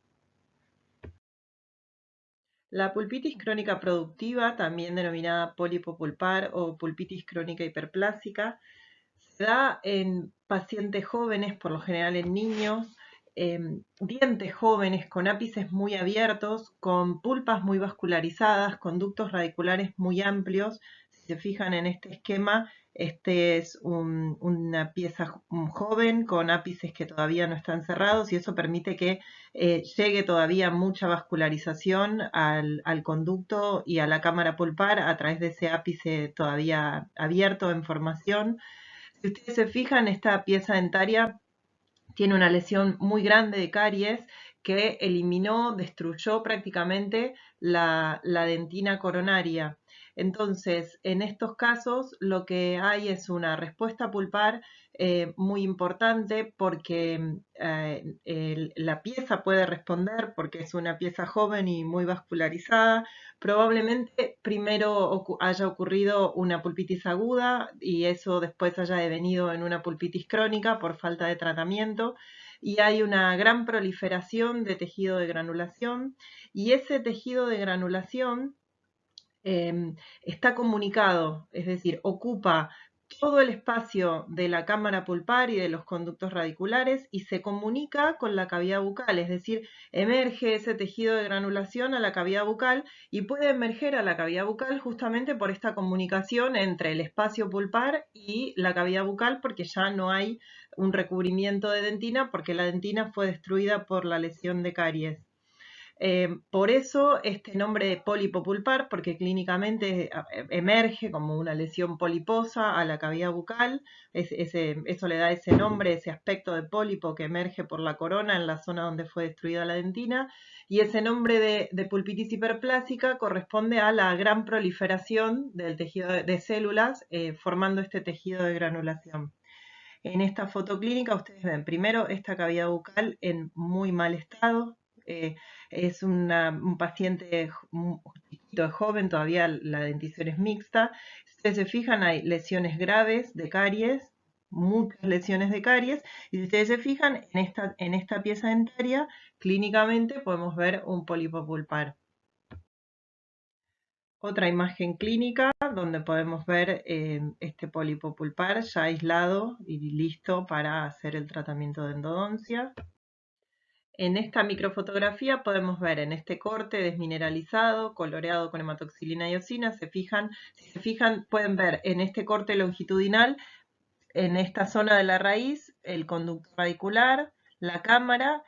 La pulpitis crónica productiva, también denominada pólipo pulpar o pulpitis crónica hiperplásica, se da en pacientes jóvenes, por lo general en niños, dientes jóvenes con ápices muy abiertos, con pulpas muy vascularizadas, conductos radiculares muy amplios. Si se fijan en este esquema, este es una pieza joven con ápices que todavía no están cerrados y eso permite que llegue todavía mucha vascularización al conducto y a la cámara pulpar a través de ese ápice todavía abierto en formación. Si ustedes se fijan, esta pieza dentaria tiene una lesión muy grande de caries que eliminó, destruyó prácticamente la dentina coronaria. Entonces, en estos casos lo que hay es una respuesta pulpar muy importante porque la pieza puede responder porque es una pieza joven y muy vascularizada. Probablemente primero haya ocurrido una pulpitis aguda y eso después haya devenido en una pulpitis crónica por falta de tratamiento y hay una gran proliferación de tejido de granulación y ese tejido de granulación está comunicado, es decir, ocupa todo el espacio de la cámara pulpar y de los conductos radiculares y se comunica con la cavidad bucal, es decir, emerge ese tejido de granulación a la cavidad bucal y puede emerger a la cavidad bucal justamente por esta comunicación entre el espacio pulpar y la cavidad bucal porque ya no hay un recubrimiento de dentina porque la dentina fue destruida por la lesión de caries. Por eso este nombre de pólipo pulpar, porque clínicamente emerge como una lesión poliposa a la cavidad bucal, eso le da ese nombre, ese aspecto de pólipo que emerge por la corona en la zona donde fue destruida la dentina, y ese nombre de pulpitis hiperplásica corresponde a la gran proliferación del tejido de células formando este tejido de granulación. En esta foto clínica ustedes ven primero esta cavidad bucal en muy mal estado. Es un paciente chiquito, joven, todavía la dentición es mixta. Si ustedes se fijan, hay lesiones graves de caries, muchas lesiones de caries. Y si ustedes se fijan, en esta pieza dentaria, clínicamente podemos ver un pólipo pulpar. Otra imagen clínica donde podemos ver este pólipo pulpar ya aislado y listo para hacer el tratamiento de endodoncia. En esta microfotografía podemos ver en este corte desmineralizado, coloreado con hematoxilina y eosina, si se fijan pueden ver en este corte longitudinal, en esta zona de la raíz, el conducto radicular, la cámara,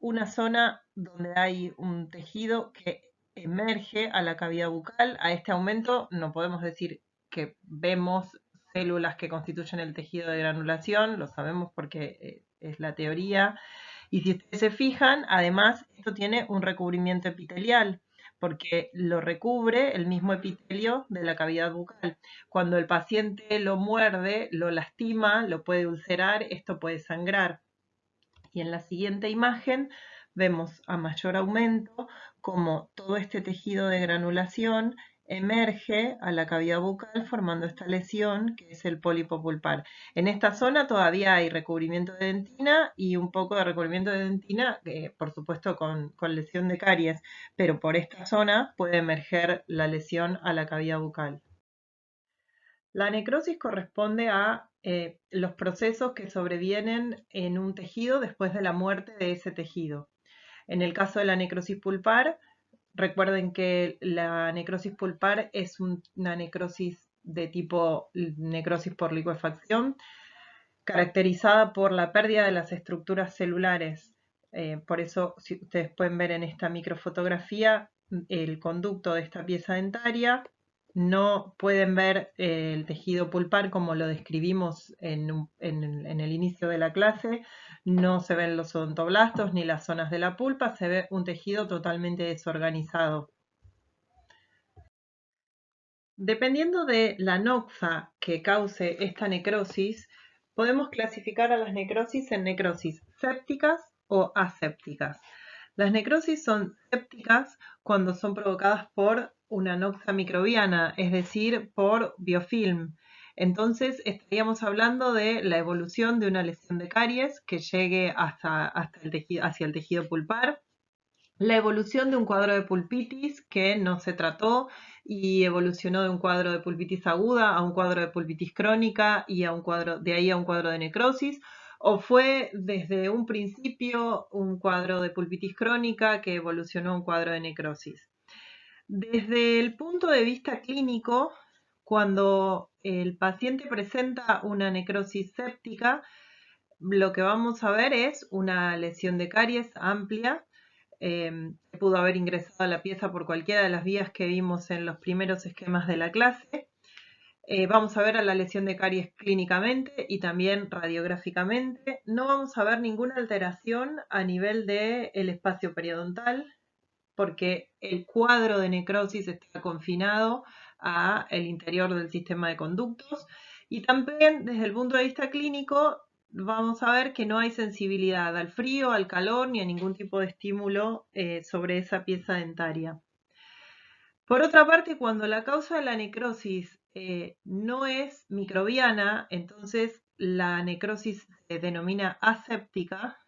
una zona donde hay un tejido que emerge a la cavidad bucal. A este aumento no podemos decir que vemos células que constituyen el tejido de granulación, lo sabemos porque es la teoría. Y si ustedes se fijan, además, esto tiene un recubrimiento epitelial, porque lo recubre el mismo epitelio de la cavidad bucal. Cuando el paciente lo muerde, lo lastima, lo puede ulcerar, esto puede sangrar. Y en la siguiente imagen vemos a mayor aumento cómo todo este tejido de granulación emerge a la cavidad bucal formando esta lesión que es el pólipo pulpar. En esta zona todavía hay recubrimiento de dentina y un poco de recubrimiento de dentina, por supuesto con lesión de caries, pero por esta zona puede emerger la lesión a la cavidad bucal. La necrosis corresponde a los procesos que sobrevienen en un tejido después de la muerte de ese tejido. En el caso de la necrosis pulpar, recuerden que la necrosis pulpar es una necrosis de tipo necrosis por licuefacción, caracterizada por la pérdida de las estructuras celulares. Por eso, si ustedes pueden ver en esta microfotografía, el conducto de esta pieza dentaria, no pueden ver el tejido pulpar como lo describimos en el inicio de la clase, no se ven los odontoblastos ni las zonas de la pulpa, se ve un tejido totalmente desorganizado. Dependiendo de la noxa que cause esta necrosis, podemos clasificar a las necrosis en necrosis sépticas o asépticas. Las necrosis son sépticas cuando son provocadas por una noxa microbiana, es decir, por biofilm. Entonces estaríamos hablando de la evolución de una lesión de caries que llegue hacia el tejido pulpar, la evolución de un cuadro de pulpitis que no se trató y evolucionó de un cuadro de pulpitis aguda a un cuadro de pulpitis crónica y de ahí a un cuadro de necrosis, o fue desde un principio un cuadro de pulpitis crónica que evolucionó a un cuadro de necrosis. Desde el punto de vista clínico, cuando el paciente presenta una necrosis séptica, lo que vamos a ver es una lesión de caries amplia. Pudo haber ingresado a la pieza por cualquiera de las vías que vimos en los primeros esquemas de la clase. Vamos a ver a la lesión de caries clínicamente y también radiográficamente. No vamos a ver ninguna alteración a nivel del espacio periodontal, porque el cuadro de necrosis está confinado al interior del sistema de conductos. Y también desde el punto de vista clínico vamos a ver que no hay sensibilidad al frío, al calor ni a ningún tipo de estímulo sobre esa pieza dentaria. Por otra parte, cuando la causa de la necrosis no es microbiana, entonces la necrosis se denomina aséptica.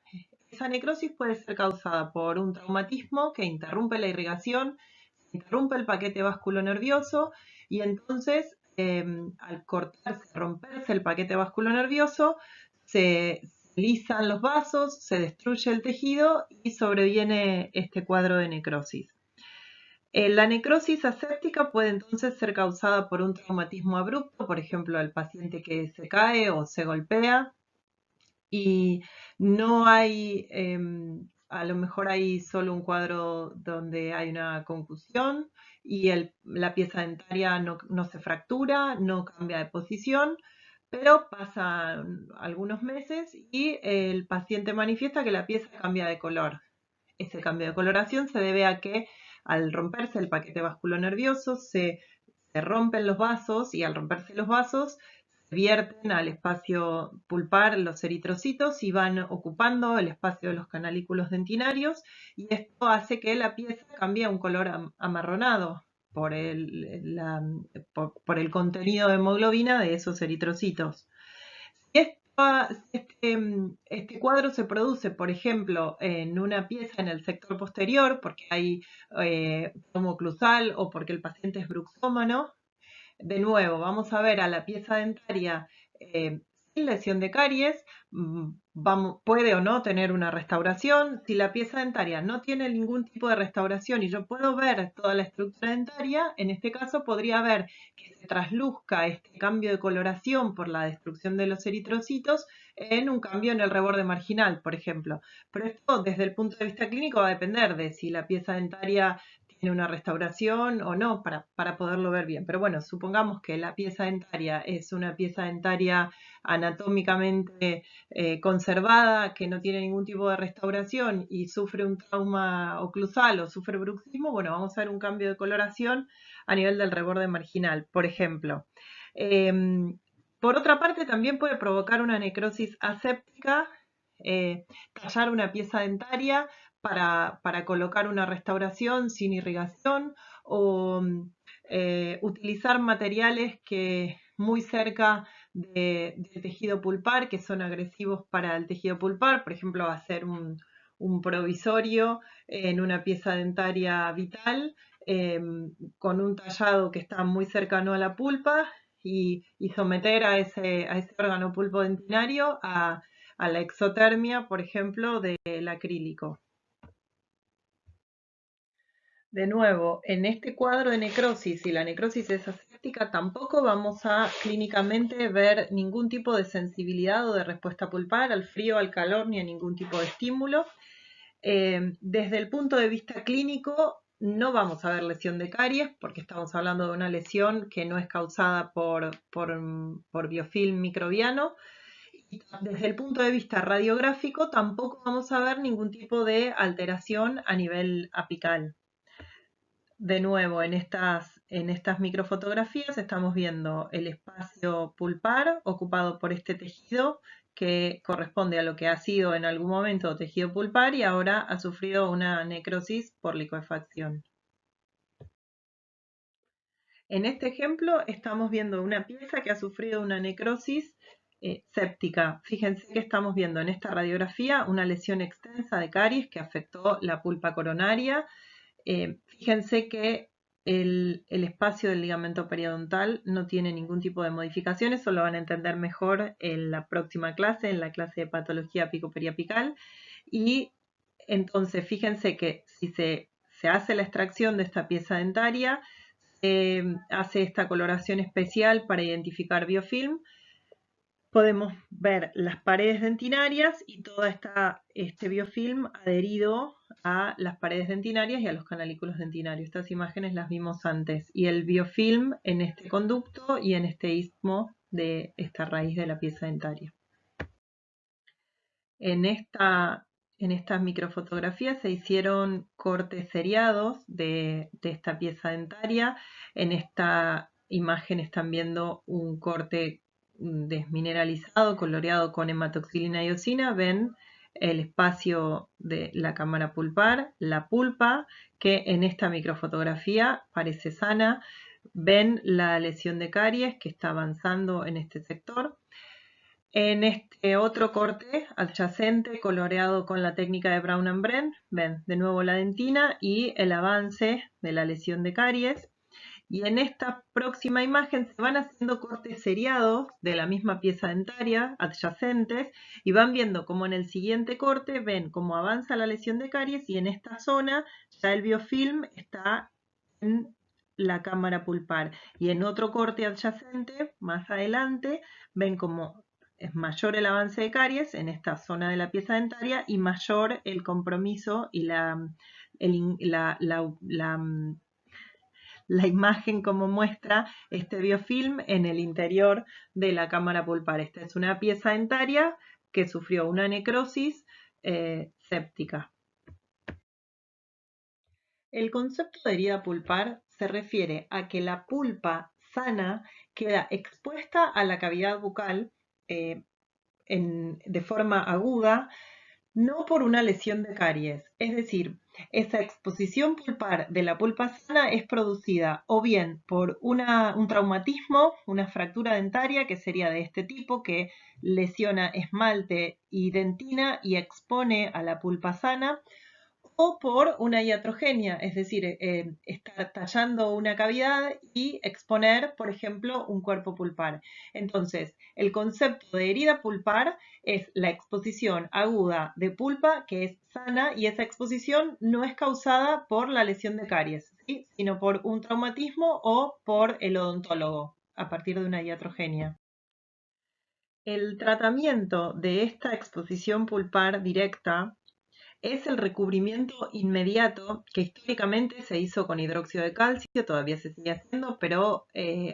Esa necrosis puede ser causada por un traumatismo que interrumpe la irrigación, interrumpe el paquete vasculonervioso y entonces al romperse el paquete vasculonervioso, se lisan los vasos, se destruye el tejido y sobreviene este cuadro de necrosis. La necrosis aséptica puede entonces ser causada por un traumatismo abrupto, por ejemplo, el paciente que se cae o se golpea, y no hay, a lo mejor hay solo un cuadro donde hay una concusión y la pieza dentaria no se fractura, no cambia de posición, pero pasan algunos meses y el paciente manifiesta que la pieza cambia de color. Ese cambio de coloración se debe a que al romperse el paquete vasculonervioso se rompen los vasos y al romperse los vasos vierten al espacio pulpar los eritrocitos y van ocupando el espacio de los canalículos dentinarios, y esto hace que la pieza cambie a un color amarronado por por el contenido de hemoglobina de esos eritrocitos. Si este cuadro se produce, por ejemplo, en una pieza en el sector posterior, porque hay tomo oclusal o porque el paciente es bruxómano, de nuevo, vamos a ver a la pieza dentaria sin lesión de caries, puede o no tener una restauración. Si la pieza dentaria no tiene ningún tipo de restauración y yo puedo ver toda la estructura dentaria, en este caso podría ver que se trasluzca este cambio de coloración por la destrucción de los eritrocitos en un cambio en el reborde marginal, por ejemplo. Pero esto desde el punto de vista clínico va a depender de si la pieza dentaria tiene una restauración o no para poderlo ver bien. Pero bueno, supongamos que la pieza dentaria es una pieza dentaria anatómicamente conservada, que no tiene ningún tipo de restauración y sufre un trauma oclusal o sufre bruxismo. Bueno, vamos a ver un cambio de coloración a nivel del reborde marginal, por ejemplo. Por otra parte, también puede provocar una necrosis aséptica, tallar una pieza dentaria para colocar una restauración sin irrigación, o utilizar materiales que muy cerca del tejido pulpar, que son agresivos para el tejido pulpar, por ejemplo, hacer un provisorio en una pieza dentaria vital con un tallado que está muy cercano a la pulpa, y someter a ese órgano pulpo dentinario a la exotermia, por ejemplo, del acrílico. De nuevo, en este cuadro de necrosis, si la necrosis es aséptica, tampoco vamos a clínicamente ver ningún tipo de sensibilidad o de respuesta pulpar al frío, al calor, ni a ningún tipo de estímulo. Desde el punto de vista clínico, no vamos a ver lesión de caries, porque estamos hablando de una lesión que no es causada por biofilm microbiano. Y desde el punto de vista radiográfico, tampoco vamos a ver ningún tipo de alteración a nivel apical. De nuevo, en estas microfotografías estamos viendo el espacio pulpar ocupado por este tejido que corresponde a lo que ha sido en algún momento tejido pulpar y ahora ha sufrido una necrosis por licuefacción. En este ejemplo estamos viendo una pieza que ha sufrido una necrosis séptica. Fíjense que estamos viendo en esta radiografía una lesión extensa de caries que afectó la pulpa coronaria. Fíjense que el espacio del ligamento periodontal no tiene ningún tipo de modificación, eso lo van a entender mejor en la próxima clase, en la clase de patología apicoperiapical. Y entonces fíjense que si se hace la extracción de esta pieza dentaria, se hace esta coloración especial para identificar biofilm. Podemos ver las paredes dentinarias y todo este biofilm adherido a las paredes dentinarias y a los canalículos dentinarios. Estas imágenes las vimos antes. Y el biofilm en este conducto y en este istmo de esta raíz de la pieza dentaria. En estas microfotografías se hicieron cortes seriados de esta pieza dentaria. En esta imagen están viendo un corte desmineralizado, coloreado con hematoxilina y eosina. Ven el espacio de la cámara pulpar, la pulpa, que en esta microfotografía parece sana. Ven la lesión de caries que está avanzando en este sector. En este otro corte adyacente, coloreado con la técnica de Brown and Brent, ven de nuevo la dentina y el avance de la lesión de caries. Y en esta próxima imagen se van haciendo cortes seriados de la misma pieza dentaria, adyacentes, y van viendo como en el siguiente corte ven cómo avanza la lesión de caries, y en esta zona ya el biofilm está en la cámara pulpar. Y en otro corte adyacente, más adelante, ven cómo es mayor el avance de caries en esta zona de la pieza dentaria y mayor el compromiso y la imagen como muestra este biofilm en el interior de la cámara pulpar. Esta es una pieza dentaria que sufrió una necrosis séptica. El concepto de herida pulpar se refiere a que la pulpa sana queda expuesta a la cavidad bucal de forma aguda, no por una lesión de caries. Es decir, esa exposición pulpar de la pulpa sana es producida o bien por un traumatismo, una fractura dentaria que sería de este tipo, que lesiona esmalte y dentina y expone a la pulpa sana, o por una iatrogenia, es decir, estar tallando una cavidad y exponer, por ejemplo, un cuerpo pulpar. Entonces, el concepto de herida pulpar es la exposición aguda de pulpa que es sana, y esa exposición no es causada por la lesión de caries, ¿sí?, sino por un traumatismo o por el odontólogo a partir de una iatrogenia. El tratamiento de esta exposición pulpar directa es el recubrimiento inmediato, que históricamente se hizo con hidróxido de calcio, todavía se sigue haciendo, pero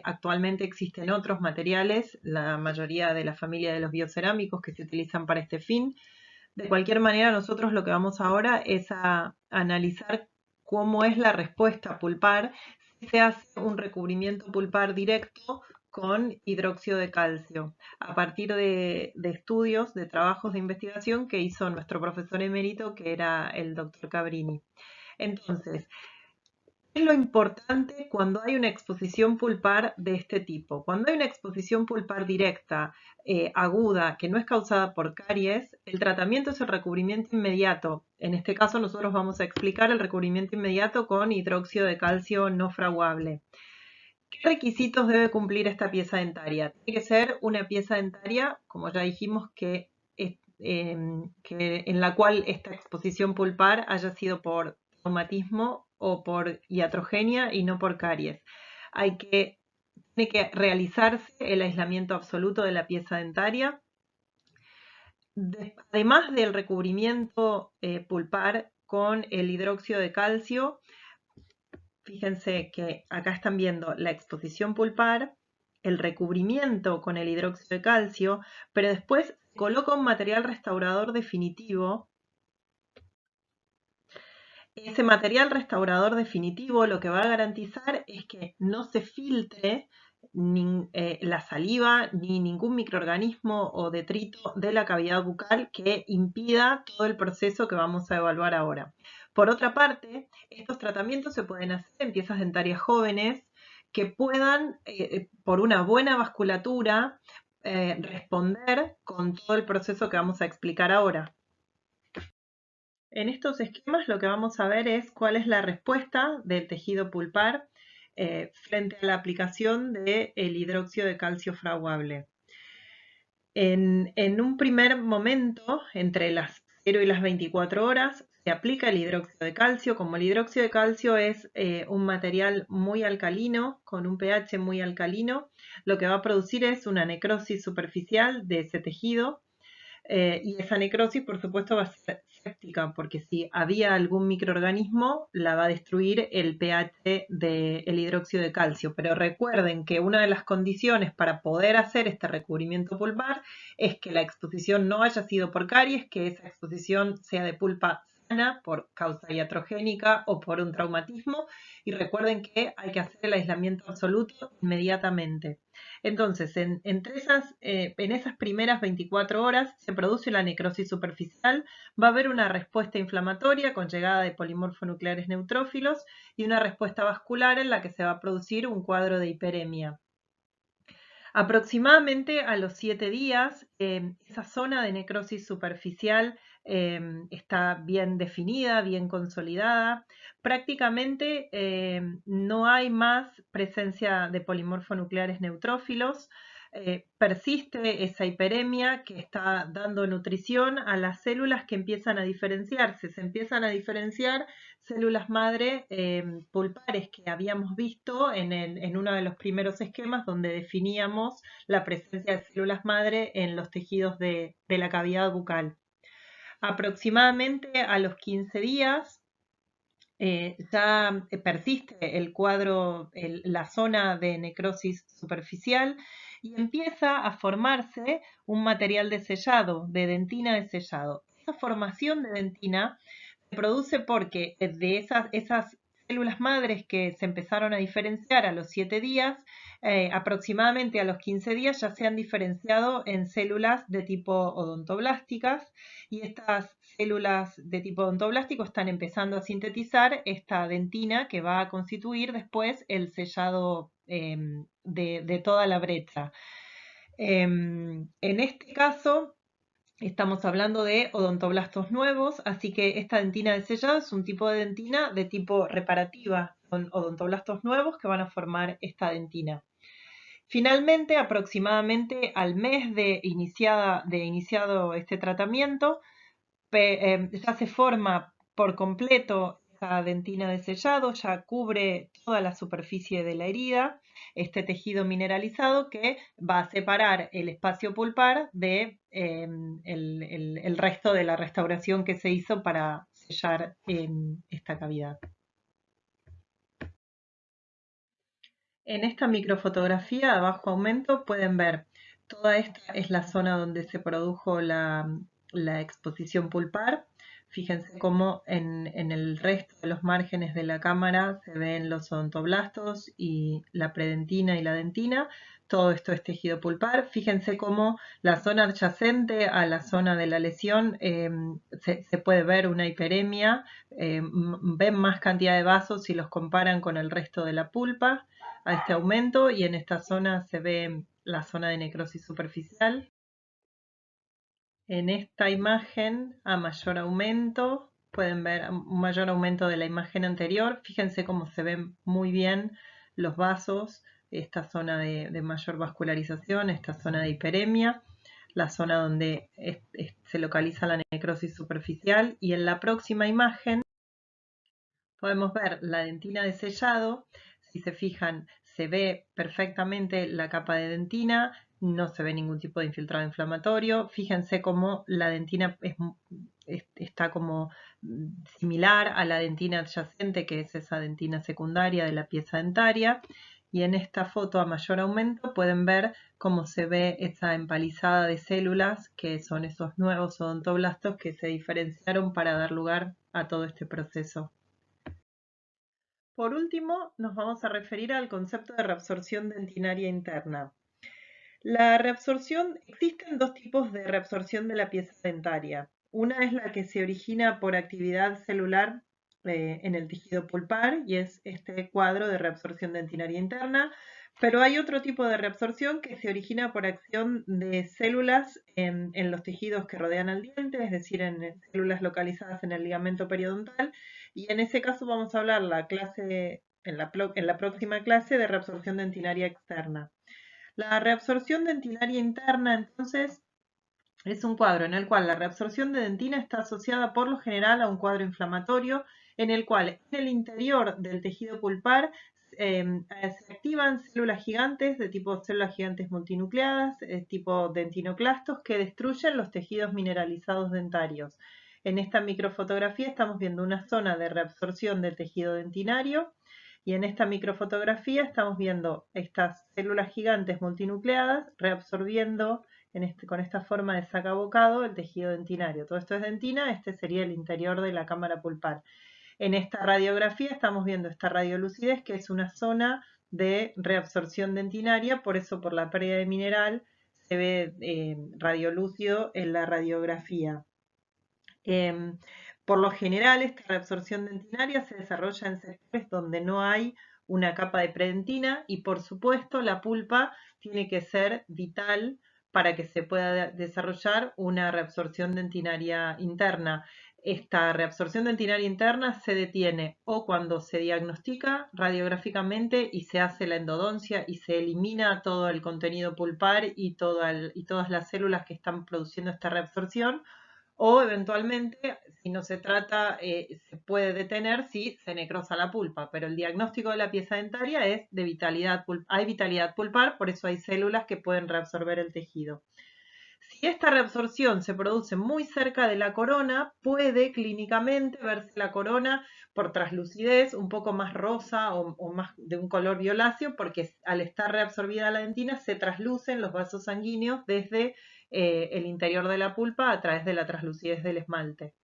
actualmente existen otros materiales, la mayoría de la familia de los biocerámicos que se utilizan para este fin. De cualquier manera, nosotros lo que vamos ahora es a analizar cómo es la respuesta pulpar si se hace un recubrimiento pulpar directo con hidróxido de calcio, a partir de estudios, de trabajos de investigación que hizo nuestro profesor emérito, que era el doctor Cabrini. Entonces, ¿qué es lo importante cuando hay una exposición pulpar de este tipo? Cuando hay una exposición pulpar directa, aguda, que no es causada por caries, el tratamiento es el recubrimiento inmediato. En este caso nosotros vamos a explicar el recubrimiento inmediato con hidróxido de calcio no fraguable. ¿Qué requisitos debe cumplir esta pieza dentaria? Tiene que ser una pieza dentaria, como ya dijimos, que en la cual esta exposición pulpar haya sido por traumatismo o por iatrogenia y no por caries. Tiene que realizarse el aislamiento absoluto de la pieza dentaria. Además del recubrimiento pulpar con el hidróxido de calcio, fíjense que acá están viendo la exposición pulpar, el recubrimiento con el hidróxido de calcio, pero después coloca un material restaurador definitivo. Ese material restaurador definitivo lo que va a garantizar es que no se filtre la saliva ni ningún microorganismo o detrito de la cavidad bucal que impida todo el proceso que vamos a evaluar ahora. Por otra parte, estos tratamientos se pueden hacer en piezas dentarias jóvenes que puedan, por una buena vasculatura, responder con todo el proceso que vamos a explicar ahora. En estos esquemas lo que vamos a ver es cuál es la respuesta del tejido pulpar frente a la aplicación del hidróxido de calcio fraguable. En un primer momento, entre las 0 y las 24 horas, se aplica el hidróxido de calcio. Como el hidróxido de calcio es un material muy alcalino, con un pH muy alcalino, lo que va a producir es una necrosis superficial de ese tejido. Y esa necrosis, por supuesto, va a ser séptica, porque si había algún microorganismo, la va a destruir el pH del hidróxido de calcio. Pero recuerden que una de las condiciones para poder hacer este recubrimiento pulpar es que la exposición no haya sido por caries, que esa exposición sea de pulpa sana por causa iatrogénica o por un traumatismo. Y recuerden que hay que hacer el aislamiento absoluto inmediatamente. Entonces, en esas primeras 24 horas se produce la necrosis superficial, va a haber una respuesta inflamatoria con llegada de polimorfonucleares neutrófilos y una respuesta vascular en la que se va a producir un cuadro de hiperemia. Aproximadamente a los 7 días, esa zona de necrosis superficial está bien definida, bien consolidada. Prácticamente no hay más presencia de polimorfonucleares neutrófilos. Persiste esa hiperemia que está dando nutrición a las células que empiezan a diferenciarse. Se empiezan a diferenciar células madre pulpares que habíamos visto en uno de los primeros esquemas donde definíamos la presencia de células madre en los tejidos de la cavidad bucal. Aproximadamente a los 15 días ya persiste el cuadro, la zona de necrosis superficial, y empieza a formarse un material de sellado, de dentina de sellado. Esa formación de dentina se produce porque de esas células madres que se empezaron a diferenciar a los 7 días, aproximadamente a los 15 días ya se han diferenciado en células de tipo odontoblásticas, y estas células de tipo odontoblástico están empezando a sintetizar esta dentina que va a constituir después el sellado de toda la brecha. En este caso estamos hablando de odontoblastos nuevos, así que esta dentina de sellado es un tipo de dentina de tipo reparativa. Son odontoblastos nuevos que van a formar esta dentina. Finalmente, aproximadamente al mes de iniciado este tratamiento, ya se forma por completo esa dentina de sellado, ya cubre toda la superficie de la herida, este tejido mineralizado que va a separar el espacio pulpar de el resto de la restauración que se hizo para sellar esta cavidad. En esta microfotografía a bajo aumento pueden ver, toda esta es la zona donde se produjo la exposición pulpar. Fíjense cómo en el resto de los márgenes de la cámara se ven los odontoblastos y la predentina y la dentina. Todo esto es tejido pulpar. Fíjense cómo la zona adyacente a la zona de la lesión se puede ver una hiperemia. Ven más cantidad de vasos si los comparan con el resto de la pulpa a este aumento, y en esta zona se ve la zona de necrosis superficial. En esta imagen a mayor aumento pueden ver un mayor aumento de la imagen anterior. Fíjense cómo se ven muy bien los vasos, esta zona de mayor vascularización, esta zona de hiperemia, la zona donde se localiza la necrosis superficial, y en la próxima imagen podemos ver la dentina de sellado. Si se fijan, se ve perfectamente la capa de dentina, no se ve ningún tipo de infiltrado inflamatorio. Fíjense cómo la dentina está como similar a la dentina adyacente, que es esa dentina secundaria de la pieza dentaria. Y en esta foto a mayor aumento pueden ver cómo se ve esa empalizada de células, que son esos nuevos odontoblastos que se diferenciaron para dar lugar a todo este proceso. Por último, nos vamos a referir al concepto de reabsorción dentinaria interna. La reabsorción, existen dos tipos de reabsorción de la pieza dentaria. Una es la que se origina por actividad celular en el tejido pulpar, y es este cuadro de reabsorción dentinaria interna, pero hay otro tipo de reabsorción que se origina por acción de células en los tejidos que rodean al diente, es decir, en células localizadas en el ligamento periodontal, y en ese caso vamos a hablar en la próxima clase de reabsorción dentinaria externa. La reabsorción dentinaria interna, entonces, es un cuadro en el cual la reabsorción de dentina está asociada por lo general a un cuadro inflamatorio, en el cual en el interior del tejido pulpar se activan células gigantes de tipo células gigantes multinucleadas, tipo dentinoclastos, que destruyen los tejidos mineralizados dentarios. En esta microfotografía estamos viendo una zona de reabsorción del tejido dentinario, y en esta microfotografía estamos viendo estas células gigantes multinucleadas reabsorbiendo con esta forma de sacabocado el tejido dentinario. Todo esto es dentina, este sería el interior de la cámara pulpar. En esta radiografía estamos viendo esta radiolucidez, que es una zona de reabsorción dentinaria, por eso por la pérdida de mineral se ve radiolúcido en la radiografía. Por lo general, esta reabsorción dentinaria se desarrolla en sectores donde no hay una capa de predentina, y por supuesto la pulpa tiene que ser vital para que se pueda desarrollar una reabsorción dentinaria interna. Esta reabsorción dentinaria interna se detiene o cuando se diagnostica radiográficamente y se hace la endodoncia y se elimina todo el contenido pulpar y todas las células que están produciendo esta reabsorción, o eventualmente, si no se trata, se puede detener si se necrosa la pulpa, pero el diagnóstico de la pieza dentaria es de vitalidad pulpar. Hay vitalidad pulpar, por eso hay células que pueden reabsorber el tejido. Si esta reabsorción se produce muy cerca de la corona, puede clínicamente verse la corona por traslucidez un poco más rosa o más de un color violáceo, porque al estar reabsorbida la dentina se traslucen los vasos sanguíneos desde el interior de la pulpa a través de la traslucidez del esmalte.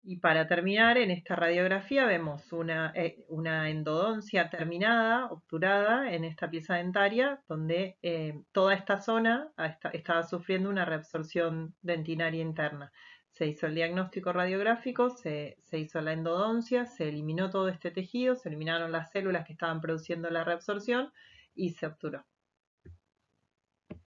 Y para terminar, en esta radiografía vemos una endodoncia terminada, obturada, en esta pieza dentaria, donde toda esta zona estaba sufriendo una reabsorción dentinaria interna. Se hizo el diagnóstico radiográfico, se hizo la endodoncia, se eliminó todo este tejido, se eliminaron las células que estaban produciendo la reabsorción y se obturó.